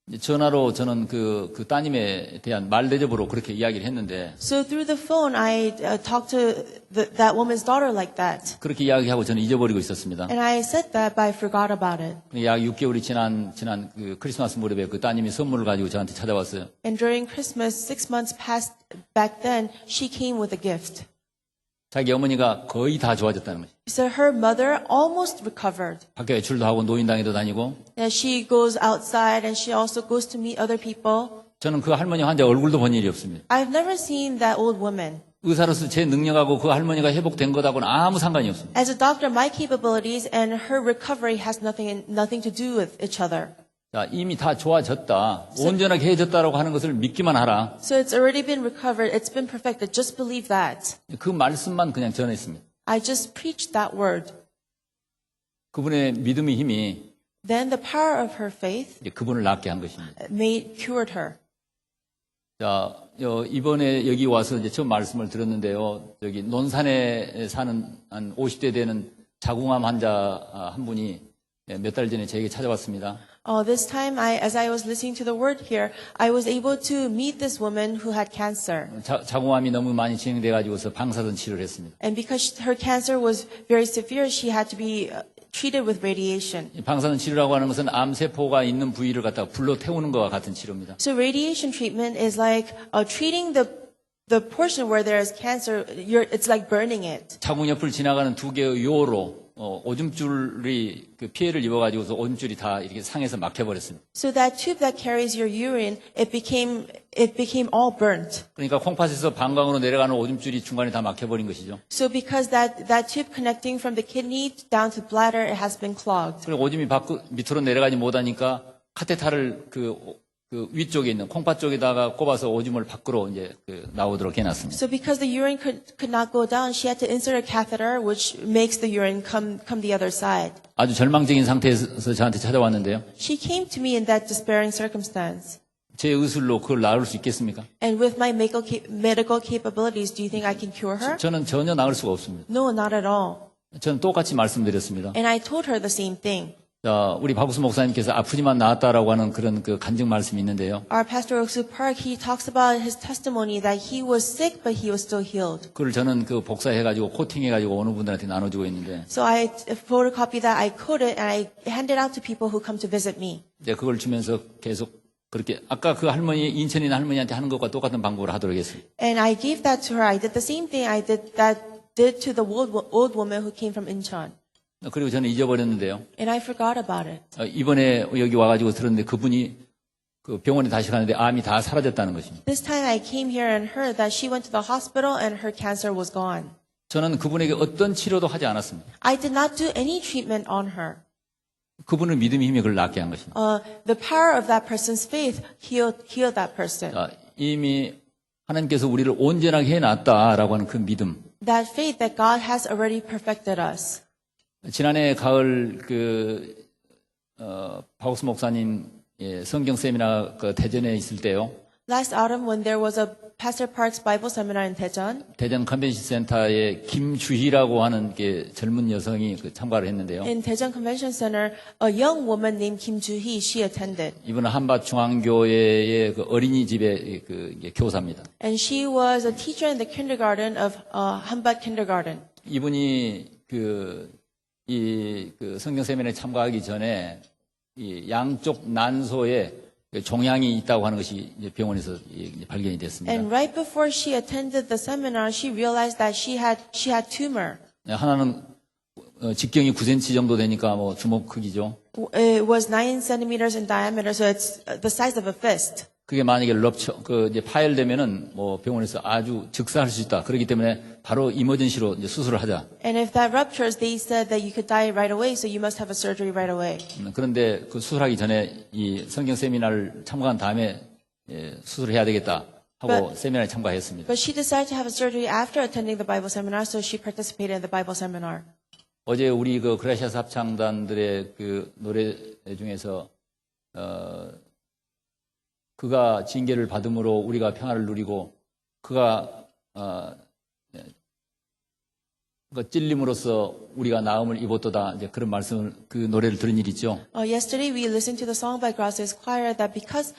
이제 전화로 저는 그 따님에 대한 말 대접으로 그렇게 이야기를 했는데 So through the phone, I talked to that woman's daughter like that. 그렇게 이야기하고 저는 잊어버리고 있었습니다. And I said that, but I forgot about it. 약 6개월이 지난 그 크리스마스 무렵에 그 따님이 선물을 가지고 저한테 찾아왔어요. And during Christmas, 6 months passed back then, she came with a gift. 자기 어머니가 거의 다 좋아졌다는 거죠. So her mother almost recovered. 밖에 외출도 하고 노인당에도 다니고 And she goes outside and she also goes to meet other people. 저는 그 할머니 환자 얼굴도 본 일이 없습니다. I've never seen that old woman. 의사로서 제 능력하고 그 할머니가 회복된 것하고는 아무 상관이 없습니다. As a doctor, my capabilities and her recovery has nothing to do with each other. 자, 이미 다 좋아졌다. 온전하게 해졌다라고 하는 것을 믿기만 하라. So it's already been recovered. It's been perfected. Just believe that. 그 말씀만 그냥 전했습니다. I just preached that word. 그분의 믿음의 힘이 Then the power of her faith 이제 그분을 낫게 한 것입니다. cured her. 자, 이번에 여기 와서 이제 처음 말씀을 들었는데요. 여기 논산에 사는 한 50대 되는 자궁암 환자 한 분이 몇 달 전에 저에게 찾아왔습니다. This time, as I was listening to the word here, I was able to meet this woman who had cancer. 자궁암이 너무 많이 진행돼 가지고서 방사선 치료를 했습니다. And because her cancer was very severe, she had to be treated with radiation. 이 방사선 치료라고 하는 것은 암 세포가 있는 부위를 갖다가 불로 태우는 것과 같은 치료입니다. So radiation treatment is like treating the portion where there is cancer. It's like burning it. 자궁 옆을 지나가는 두 개의 요로 오줌줄이 그 피해를 입어가지고서 오줌줄이 다 이렇게 상해서 막혀버렸습니다. So that tube that carries your urine, it became all burnt. 그러니까 콩팥에서 방광으로 내려가는 오줌줄이 중간에 다 막혀버린 것이죠. So because that tube connecting from the kidney down to bladder, it has been clogged. 그리고 오줌이 밑으로 내려가지 못하니까 카테타를 그 위쪽에 있는 콩팥 쪽에다가 꼽아서 오줌을 밖으로 이제 나오도록 해놨습니다. So because the urine could not go down, she had to insert a catheter, which makes the urine come the other side. 아주 절망적인 상태에서 저한테 찾아왔는데요. She came to me in that despairing circumstance. 제 의술로 그걸 나을 수 있겠습니까? And with my medical capabilities, do you think I can cure her? 저는 전혀 나을 수가 없습니다. No, not at all. 저는 똑같이 말씀드렸습니다. And I told her the same thing. 자, 우리 박우수 목사님께서 아프지만 나았다라고 하는 그런 그 간증 말씀이 있는데요. Our pastor Oksu Park, he talks about his testimony that he was sick, but he was still healed. 그걸 저는 그 복사해가지고 코팅해가지고 어느 분들한테 나눠주고 있는데, So I photocopy that, I code it, and I hand it out to people who come to visit me. 이제 그걸 주면서 계속 그렇게 아까 그 할머니 인천인 할머니한테 하는 것과 똑같은 방법을 하도록 했습니다. And I gave that to her. I did the same thing I did to the old woman who came from Incheon. 그리고 저는 잊어버렸는데요. And I forgot about it. 이번에 여기 와가지고 들었는데 그분이 그 병원에 다시 가는데 암이 다 사라졌다는 것입니다. This time I came here and heard that she went to the hospital and her cancer was gone. 저는 그분에게 어떤 치료도 하지 않았습니다. I did not do any treatment on her. 그분은 믿음의 힘이 그를 낫게 한 것입니다. The power of that person's faith healed that person. 자, 이미 하나님께서 우리를 온전하게 해놨다라고 하는 그 믿음. That faith that God has already perfected us. 지난해 가을 박우수 목사님 성경 세미나 대전에 있을 때요. Last autumn, when there was a Pastor Park's Bible seminar in Daejeon, 대전 컨벤션 센터에 김주희라고 하는 게 젊은 여성이 참가를 했는데요. in Daejeon Convention Center, a young woman named Kim Joo-hee, she attended. 이분은 한밭 중앙교회의 그 어린이집의 이게 교사입니다. And she was a teacher in the kindergarten of Hanbat Kindergarten. 이분이 이 성경 세미나에 참가하기 전에 이 양쪽 난소에 종양이 있다고 하는 것이 이제 병원에서 발견이 됐습니다. And right before she attended the seminar, she realized that she had tumor. 하나는 직경이 9cm 정도 되니까 뭐 주먹 크기죠. It was 9 centimeters in diameter, so it's the size of a fist. 그게 만약에 이제 파열되면은 뭐 병원에서 아주 즉사할 수 있다. 그렇기 때문에 바로 이머전시로 이제 수술을 하자. And if that ruptures, they said that you could die right away, so you must have a surgery right away. 그런데 그 수술하기 전에 이 성경 세미나를 참가한 다음에 수술을 해야 되겠다 하고 세미나에 참가했습니다. But she decided to have a surgery after attending the Bible seminar, so she participated in the Bible seminar. 어제 우리 그 그라시아스 합창단들의 그 노래 중에서 그가 징계를 받음으로 우리가 평화를 누리고 그가 그 찔림으로써 우리가 나음을 입었도다. 이제 그런 말씀을 그 노래를 들은 일 있죠. Yesterday we listened to the song by Gracias Choir that because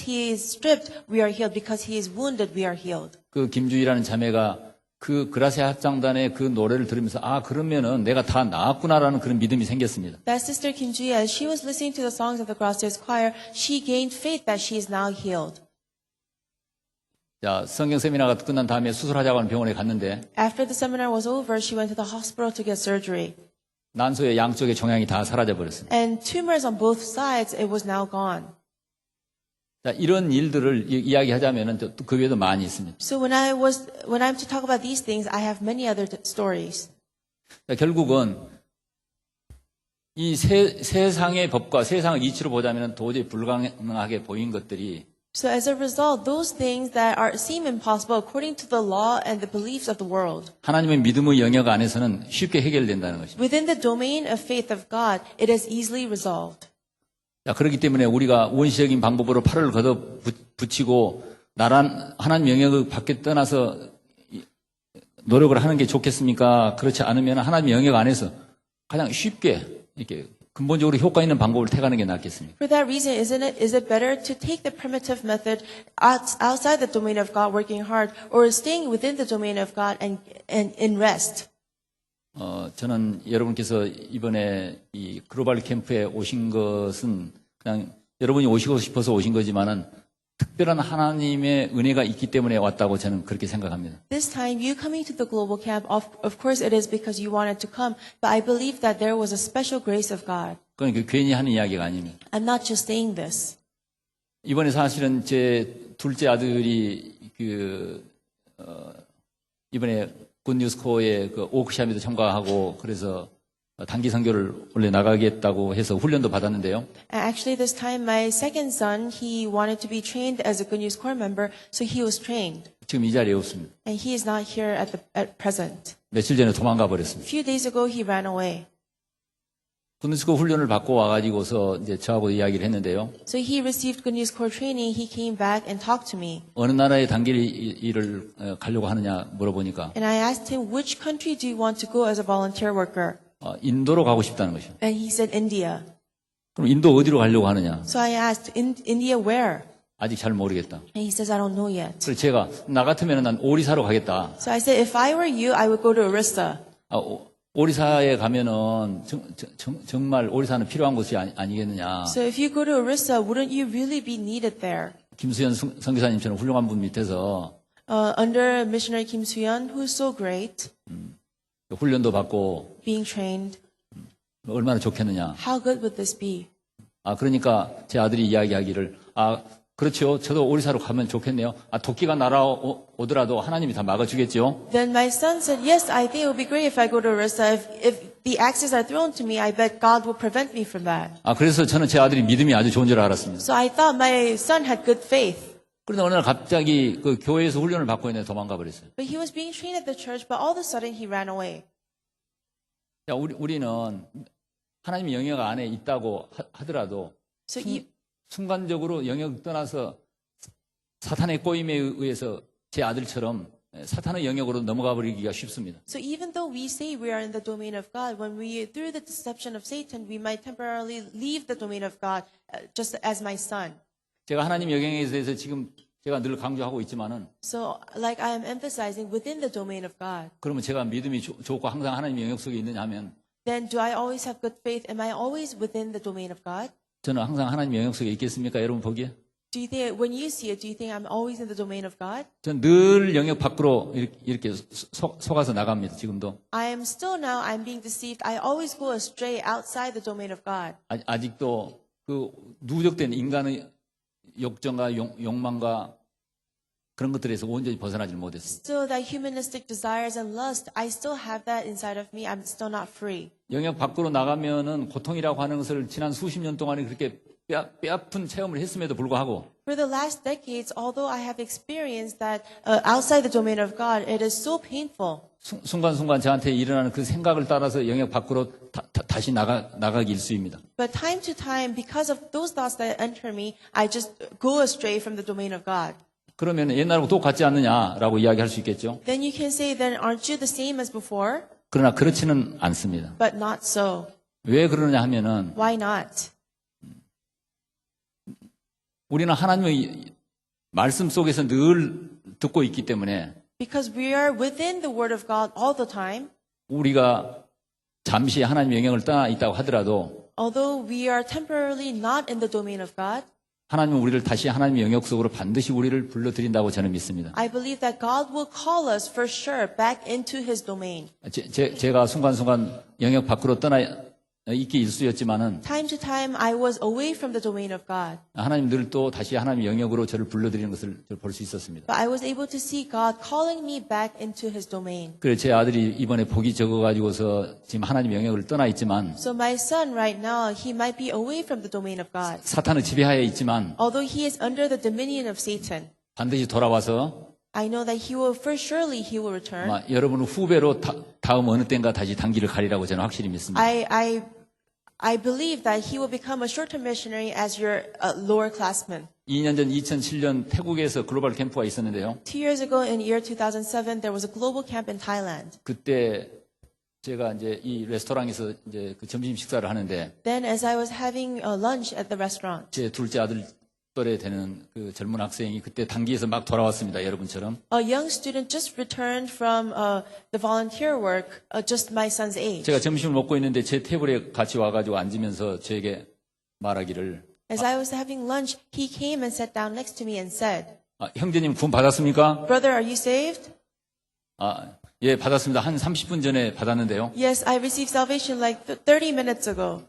he is stripped, we are healed. Because he is wounded, we are healed. 그 김주희라는 자매가 그 그라시아 합장단의 그 노래를 들으면서 그러면은 내가 다 나았구나라는 그런 믿음이 생겼습니다. That sister Kim Ji, as she was listening to the songs of the Gracias Choir, she gained faith that she is now healed. 자, 성경 세미나가 끝난 다음에 수술하자고 하는 병원에 갔는데 After the seminar was over, she went to the hospital to get surgery. 난소의 양쪽의 종양이 다 사라져 버렸습니다. And tumors on both sides, it was now gone. 자, 이런 일들을 이야기하자면은 그 외에도 많이 있습니다. So when I'm to talk about these things, I have many other stories. 자, 결국은 이 세상의 법과 세상의 이치로 보자면 도저히 불가능하게 보인 것들이 So as a result, those things that seem impossible according to the law and the beliefs of the world, 하나님의 믿음의 영역 안에서는 쉽게 해결된다는 것입니다. within the domain of faith of God, it is easily resolved. 자, 그렇기 때문에 우리가 원시적인 방법으로 팔을 걷어 붙이고 나란 하나님 영역을 밖에 떠나서 노력을 하는 게 좋겠습니까? 그렇지 않으면 하나님 영역 안에서 가장 쉽게 이렇게 근본적으로 효과 있는 방법을 택하는 게 낫겠습니까? For that reason, is it better to take the primitive method outside the domain of God, working hard, or staying within the domain of God and in rest? 저는 여러분께서 이번에 이 글로벌 캠프에 오신 것은 그냥 여러분이 오시고 싶어서 오신 거지만은 특별한 하나님의 은혜가 있기 때문에 왔다고 저는 그렇게 생각합니다. This time, you coming to the global camp, of course it is because you wanted to come, but I believe that there was a special grace of God. 그러니까 괜히 하는 이야기가 아닙니다. I'm not just saying this. 이번에 사실은 제 둘째 아들이 이번에 굿뉴스코어에 그 오크샵에도 참가하고 그래서 단기 선교를 원래 나가겠다고 해서 훈련도 받았는데요. Actually, this time, my second son, he wanted to be trained as a Good News Corps member, so he was trained. 지금 이 자리에 없습니다. And he is not here at present. 며칠 전에 도망가 버렸습니다. A few days ago, he ran away. 굿뉴스코어 훈련을 받고 와가지고서 이제 저하고 이야기를 했는데요. So he received Good News Corps training. He came back and talked to me. 어느 나라에 단기 일을 가려고 하느냐 물어보니까 And I asked him, which country do you want to go as a volunteer worker? 인도로 가고 싶다는 것이요. And he said, India. 그럼 인도 어디로 가려고 하느냐? So I asked, India where? 아직 잘 모르겠다. And he says, I don't know yet. 그래서 제가 나 같으면 난 오리사로 가겠다. So I said, if I were you, I would go to Orissa. 오리사에 가면은 정말 오리사는 필요한 곳이 아니겠느냐. So if you go to Orissa, wouldn't you really be needed there? 김수현 선교사님처럼 훌륭한 분 밑에서 Under missionary Kim Soo-yeon, who's so great, 훈련도 받고 being trained, 얼마나 좋겠느냐. how good would this be? 그러니까 제 아들이 이야기하기를 그렇죠. 저도 오리사로 가면 좋겠네요. 도끼가 날아오더라도 하나님이 다 막아주겠죠. Then my son said, yes, I think it would be great if I go to Orissa. If the axes are thrown to me, I bet God will prevent me from that. 그래서 저는 제 아들이 믿음이 아주 좋은 줄 알았습니다. So I thought my son had good faith. 그런데 어느 날 갑자기 그 교회에서 훈련을 받고 있는데 도망가 버렸어요. But he was being trained at the church, but all of a sudden he ran away. 우리는 하나님의 영역 안에 있다고 하더라도 So 순간적으로 영역 떠나서 사탄의 꼬임에 의해서 제 아들처럼 사탄의 영역으로 넘어가 버리기가 쉽습니다. So even though we say we are in the domain of God, when through the deception of Satan, we might temporarily leave the domain of God, just as my son. 제가 하나님 영역에 대해서 지금 제가 늘 강조하고 있지만은 So like I am emphasizing within the domain of God, 그러면 제가 믿음이 좋고 항상 하나님 영역 속에 있느냐 하면 then do I always have good faith? Am I always within the domain of God? 저는 항상 하나님 영역 속에 있겠습니까? 여러분 보기에? Do you think, when you see it, do you think I'm always in the domain of God? 전 늘 영역 밖으로 이렇게 속아서 나갑니다. 지금도. I am still now, I'm being deceived. I always go astray outside the domain of God. 아직도 그 누적된 인간의 욕정과 욕망과 그런 것들에서 온전히 벗어나지 못했어요. Still that humanistic desires and lust, I still have that inside of me. I'm still not free. 영역 밖으로 나가면은 고통이라고 하는 것을 지난 수십 년 동안에 그렇게 뼈아픈 체험을 했음에도 불구하고 For the last decades, although I have experienced that outside the domain of God, it is so painful. 순간순간 저한테 일어나는 그 생각을 따라서 영역 밖으로 다시 나가기 일쑤입니다. But time to time, because of those thoughts that enter me, I just go astray from the domain of God. 그러면 옛날하고 똑같지 않느냐라고 이야기할 수 있겠죠. then you can say, then aren't you the same as before? 그러나 그렇지는 않습니다. But not so. 왜 그러냐 하면은 Why not? 우리는 하나님의 말씀 속에서 늘 듣고 있기 때문에 Because we are within the Word of God all the time. 우리가 잠시 하나님의 영향을 떠나 있다고 하더라도 Although we are temporarily not in the domain of God, 하나님은 우리를 다시 하나님의 영역 속으로 반드시 우리를 불러들인다고 저는 믿습니다. I believe that God will call us for sure back into His domain. 제가 순간순간 영역 밖으로 떠나 있기 일쑤였지만은 Time to time, I was away from the domain of God. 하나님 늘 또 다시 하나님의 영역으로 저를 불러들이는 것을 볼 수 있었습니다. But I was able to see God calling me back into His domain. 그래서 제 아들이 이번에 복이 적어가지고서 지금 하나님의 영역을 떠나 있지만 So my son right now, he might be away from the domain of God. 사탄의 지배하에 있지만 Although he is under the dominion of Satan, 반드시 돌아와서 I know that he will, for surely he will return. 아마 여러분 후배로 다음 어느 때인가 다시 단기를 가리라고 저는 확실히 믿습니다. I believe that he will become a short-term missionary as your lower classman. 2년 전 2007년 태국에서 글로벌 캠프가 있었는데요. 2 years ago in year 2007, there was a global camp in Thailand. 그때 제가 이제 이 레스토랑에서 이제 그 점심 식사를 하는데 Then as I was having lunch at the restaurant, 제 둘째 아들 또래 되는 그 젊은 학생이 그때 단기에서 막 돌아왔습니다. 여러분처럼. a young student just returned from the volunteer work, just my son's age. 제가 점심을 먹고 있는데 제 테이블에 같이 와가지고 앉으면서 저에게 말하기를 As I was having lunch, he came and sat down next to me and said, 형제님 구원 받았습니까? Brother, are you saved? 예, 받았습니다. 한 30분 전에 받았는데요. Yes, I received salvation like 30 minutes ago.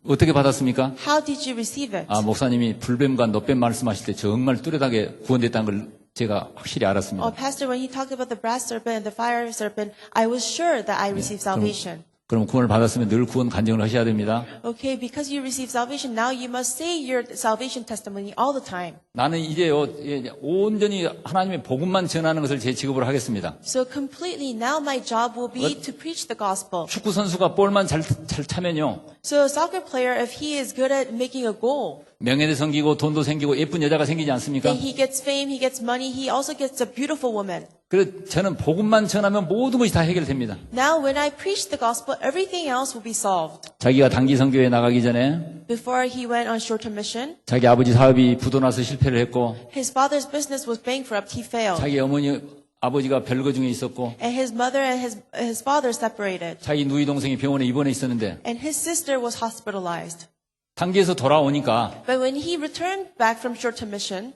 어떻게 받았습니까? How did you receive it? 목사님이 불뱀과 놋뱀 말씀하실 때 정말 뚜렷하게 구원됐다는 걸 제가 확실히 알았습니다. Pastor, when he talked about the brass serpent and the fire serpent, I was sure that I received salvation. 그럼 구원을 받았으면 늘 구원 간증을 하셔야 됩니다. Okay, because you received salvation, now you must say your salvation testimony all the time. 나는 이제요, 온전히 하나님의 복음만 전하는 것을 제 직업으로 하겠습니다. So completely, now my job will be to preach the gospel. 축구 선수가 볼만 잘 차면요. So a soccer player, if he is good at making a goal, 명예도 생기고 돈도 생기고 예쁜 여자가 생기지 않습니까? then he gets fame, he gets money, he also gets a beautiful woman. 그래서 저는 복음만 전하면 모든 것이 다 해결됩니다. Now when I preach the gospel, everything else will be solved. 자기가 단기 선교에 나가기 전에 Before he went on short-term mission, 자기 아버지 사업이 부도나서 실패를 했고 his father's business was bankrupt, he failed. 자기 아버지가 별거 중에 있었고 And his mother and his father separated. 자기 누이 동생이 병원에 입원해 있었는데 And his sister was hospitalized. 단기에서 돌아오니까 But when he returned back from short-term mission,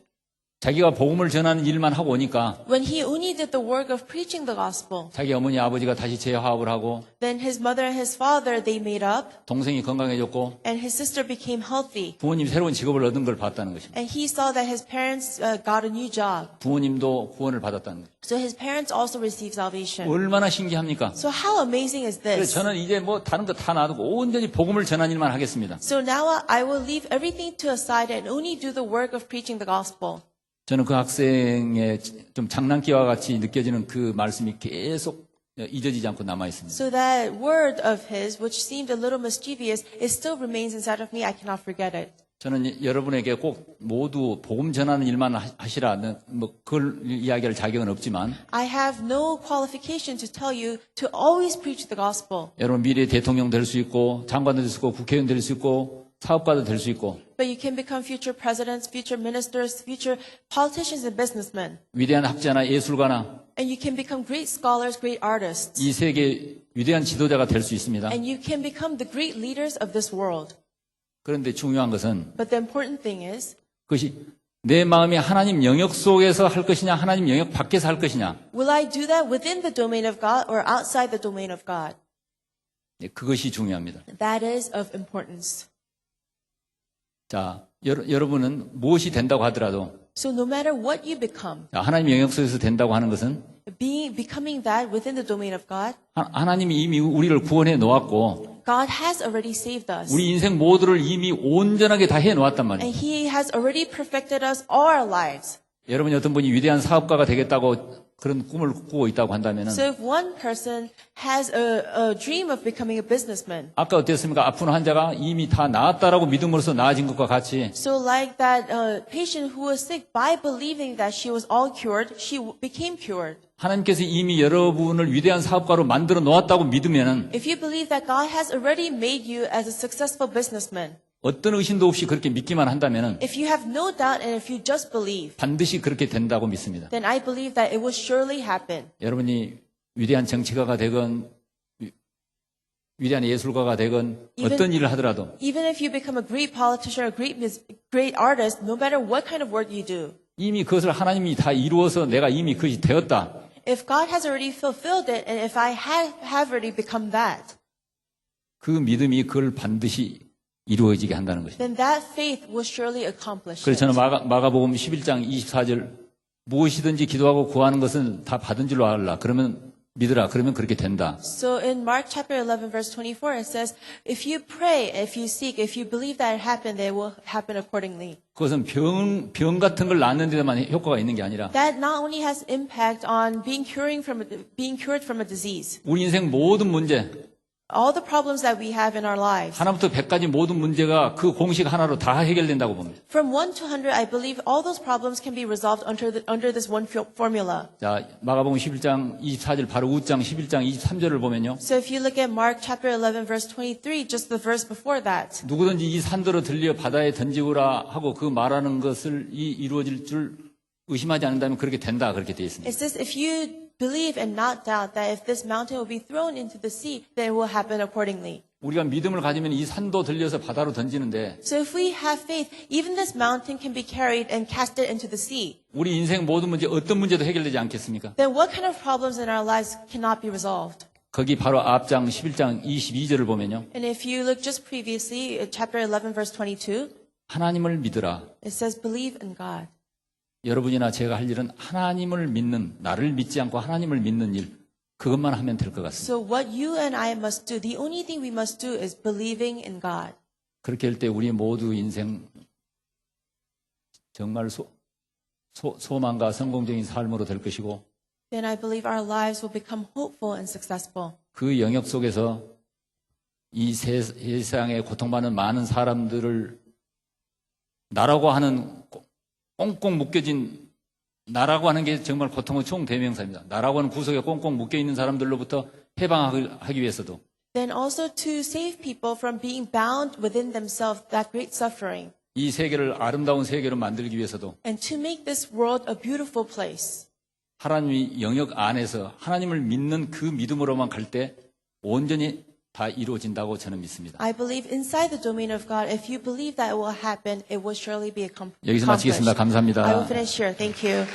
자기가 복음을 전하는 일만 하고 오니까 when he only did the work of preaching the gospel, 자기 어머니 아버지가 다시 재화합을 하고 then his mother and his father, they made up, 동생이 건강해졌고 and his sister became healthy. 부모님 새로운 직업을 얻은 걸 봤다는 것입니다. And he saw that his parents got a new job. 부모님도 구원을 받았다는 거죠. So his parents also received salvation. 얼마나 신기합니까? So how amazing is 그래서 this? 저는 이제 뭐 다른 거 다 놔두고 온전히 복음을 전하는 일만 하겠습니다. So now I will leave everything to aside and only do the work of preaching the gospel. 저는 그 학생의 좀 장난기와 같이 느껴지는 그 말씀이 계속 잊어지지 않고 남아 있습니다. So that word of his, which seemed a little mischievous, it still remains inside of me. I cannot forget it. 저는 여러분에게 꼭 모두 복음 전하는 일만 하시라, 뭐 그걸 이야기할 자격은 없지만 I have no qualification to tell you to always preach the gospel. 여러분 미래 대통령 될 수 있고 장관도 될 수 있고 국회의원 될 수 있고 사업가도 될 수 있고 But you can become future presidents, future ministers, future politicians and businessmen. 위대한 학자나 예술가나 And you can become great scholars, great artists. 이 세계 위대한 지도자가 될 수 있습니다. And you can become the great leaders of this world. 그런데 중요한 것은 But the important thing is, 그것이 내 마음이 하나님 영역 속에서 할 것이냐 하나님 영역 밖에서 할 것이냐 will I do that within the domain of God or outside the domain of God? 그것이 중요합니다. That is of importance. 자, 여러분은 무엇이 된다고 하더라도 So no matter what you become, 하나님 영역 속에서 된다고 하는 것은 becoming that within the domain of God, 하나님이 이미 우리를 구원해 놓았고 God has already saved us. 우리 인생 모두를 이미 온전하게 다 해 놓았단 말이에요. And He has already perfected us all our lives. 여러분이 어떤 분이 위대한 사업가가 되겠다고 그런 꿈을 꾸고 있다고 한다면은 So if one person has a dream of becoming a businessman, 아까 어땠습니까? 아픈 환자가 이미 다 나았다라고 믿음으로써 나아진 것과 같이 so like that patient who was sick, by believing that she was all cured, she became cured. 하나님께서 이미 여러분을 위대한 사업가로 만들어 놓았다고 믿으면은 If you believe that God has already made you as a successful businessman, 어떤 의심도 없이 그렇게 믿기만 한다면은 if you have no doubt and if you just believe, 반드시 그렇게 된다고 믿습니다. then I believe that it will surely happen. 여러분이 위대한 정치가가 되건 위대한 예술가가 되건 어떤 일을 하더라도 Even if you become a great politician or great artist, no matter what kind of work you do, 이미 그것을 하나님이 다 이루어서 내가 이미 그것이 되었다. if God has already fulfilled it and if I have already become that, 그 믿음이 그걸 반드시 이루어지게 한다는 것입니다. then that faith will surely accomplish 그래서 저는 it. 마가복음 11장 24절 무엇이든지 기도하고 구하는 것은 다 받은 줄로 알라. 그러면 믿으라. 그러면 그렇게 된다. So in Mark chapter 11 verse 24 it says, if you pray, if you seek, if you believe that it happened, it will happen accordingly. 그것은 병 같은 걸 낫는 데만 효과가 있는 게 아니라 That not only has impact on being cured from a disease, 우리 인생 모든 문제 all the problems that we have in our lives, 하나부터 100까지 모든 문제가 그 공식 하나로 다 해결된다고 봅니다. from 1 to 100, I believe all those problems can be resolved under this one formula. 자, 마가복음 11장 24절 바로 우장 11장 23절을 보면요. So if you look at Mark chapter 11 verse 23, just the verse before that, 누구든지 이 산더러 들려 바다에 던지고라 하고 그 말하는 것을 이루어질 줄 의심하지 않는다면 그렇게 된다. 그렇게 되어 있습니다. it says, if you believe and not doubt that if this mountain will be thrown into the sea, then it will happen accordingly. 우리가 믿음을 가지면 이 산도 들려서 바다로 던지는데 So if we have faith, even this mountain can be carried and casted into the sea. 우리 인생 모든 문제 어떤 문제도 해결되지 않겠습니까? Then what kind of problems in our lives cannot be resolved? 거기 바로 앞장 11장 22절을 보면요. And if you look just previously at chapter 11 verse 22, 하나님을 믿으라. it says, believe in God. 여러분이나 제가 할 일은 하나님을 믿는, 나를 믿지 않고 하나님을 믿는 일, 그것만 하면 될 것 같습니다. So what you and I must do, the only thing we must do is believing in God. 그렇게 할 때 우리 모두 인생 정말 소망과 성공적인 삶으로 될 것이고 Then I believe our lives will become hopeful and successful. 그 영역 속에서 이 세상에 고통받는 많은 사람들을 나라고 하는 꽁꽁 묶여진 나라고 하는 게 정말 고통의 총대명사입니다. 나라고 하는 구석에 꽁꽁 묶여있는 사람들로부터 해방하기 위해서도 Then also to save people from being bound within themselves, that great suffering. 이 세계를 아름다운 세계로 만들기 위해서도 And to make this world a beautiful place. 하나님의 영역 안에서 하나님을 믿는 그 믿음으로만 갈 때 온전히 다 이루어진다고 저는 믿습니다. I believe inside the domain of God, if you believe that it will happen, it will surely be accomplished. 여기서 마치겠습니다. 감사합니다. I will finish here. Thank you.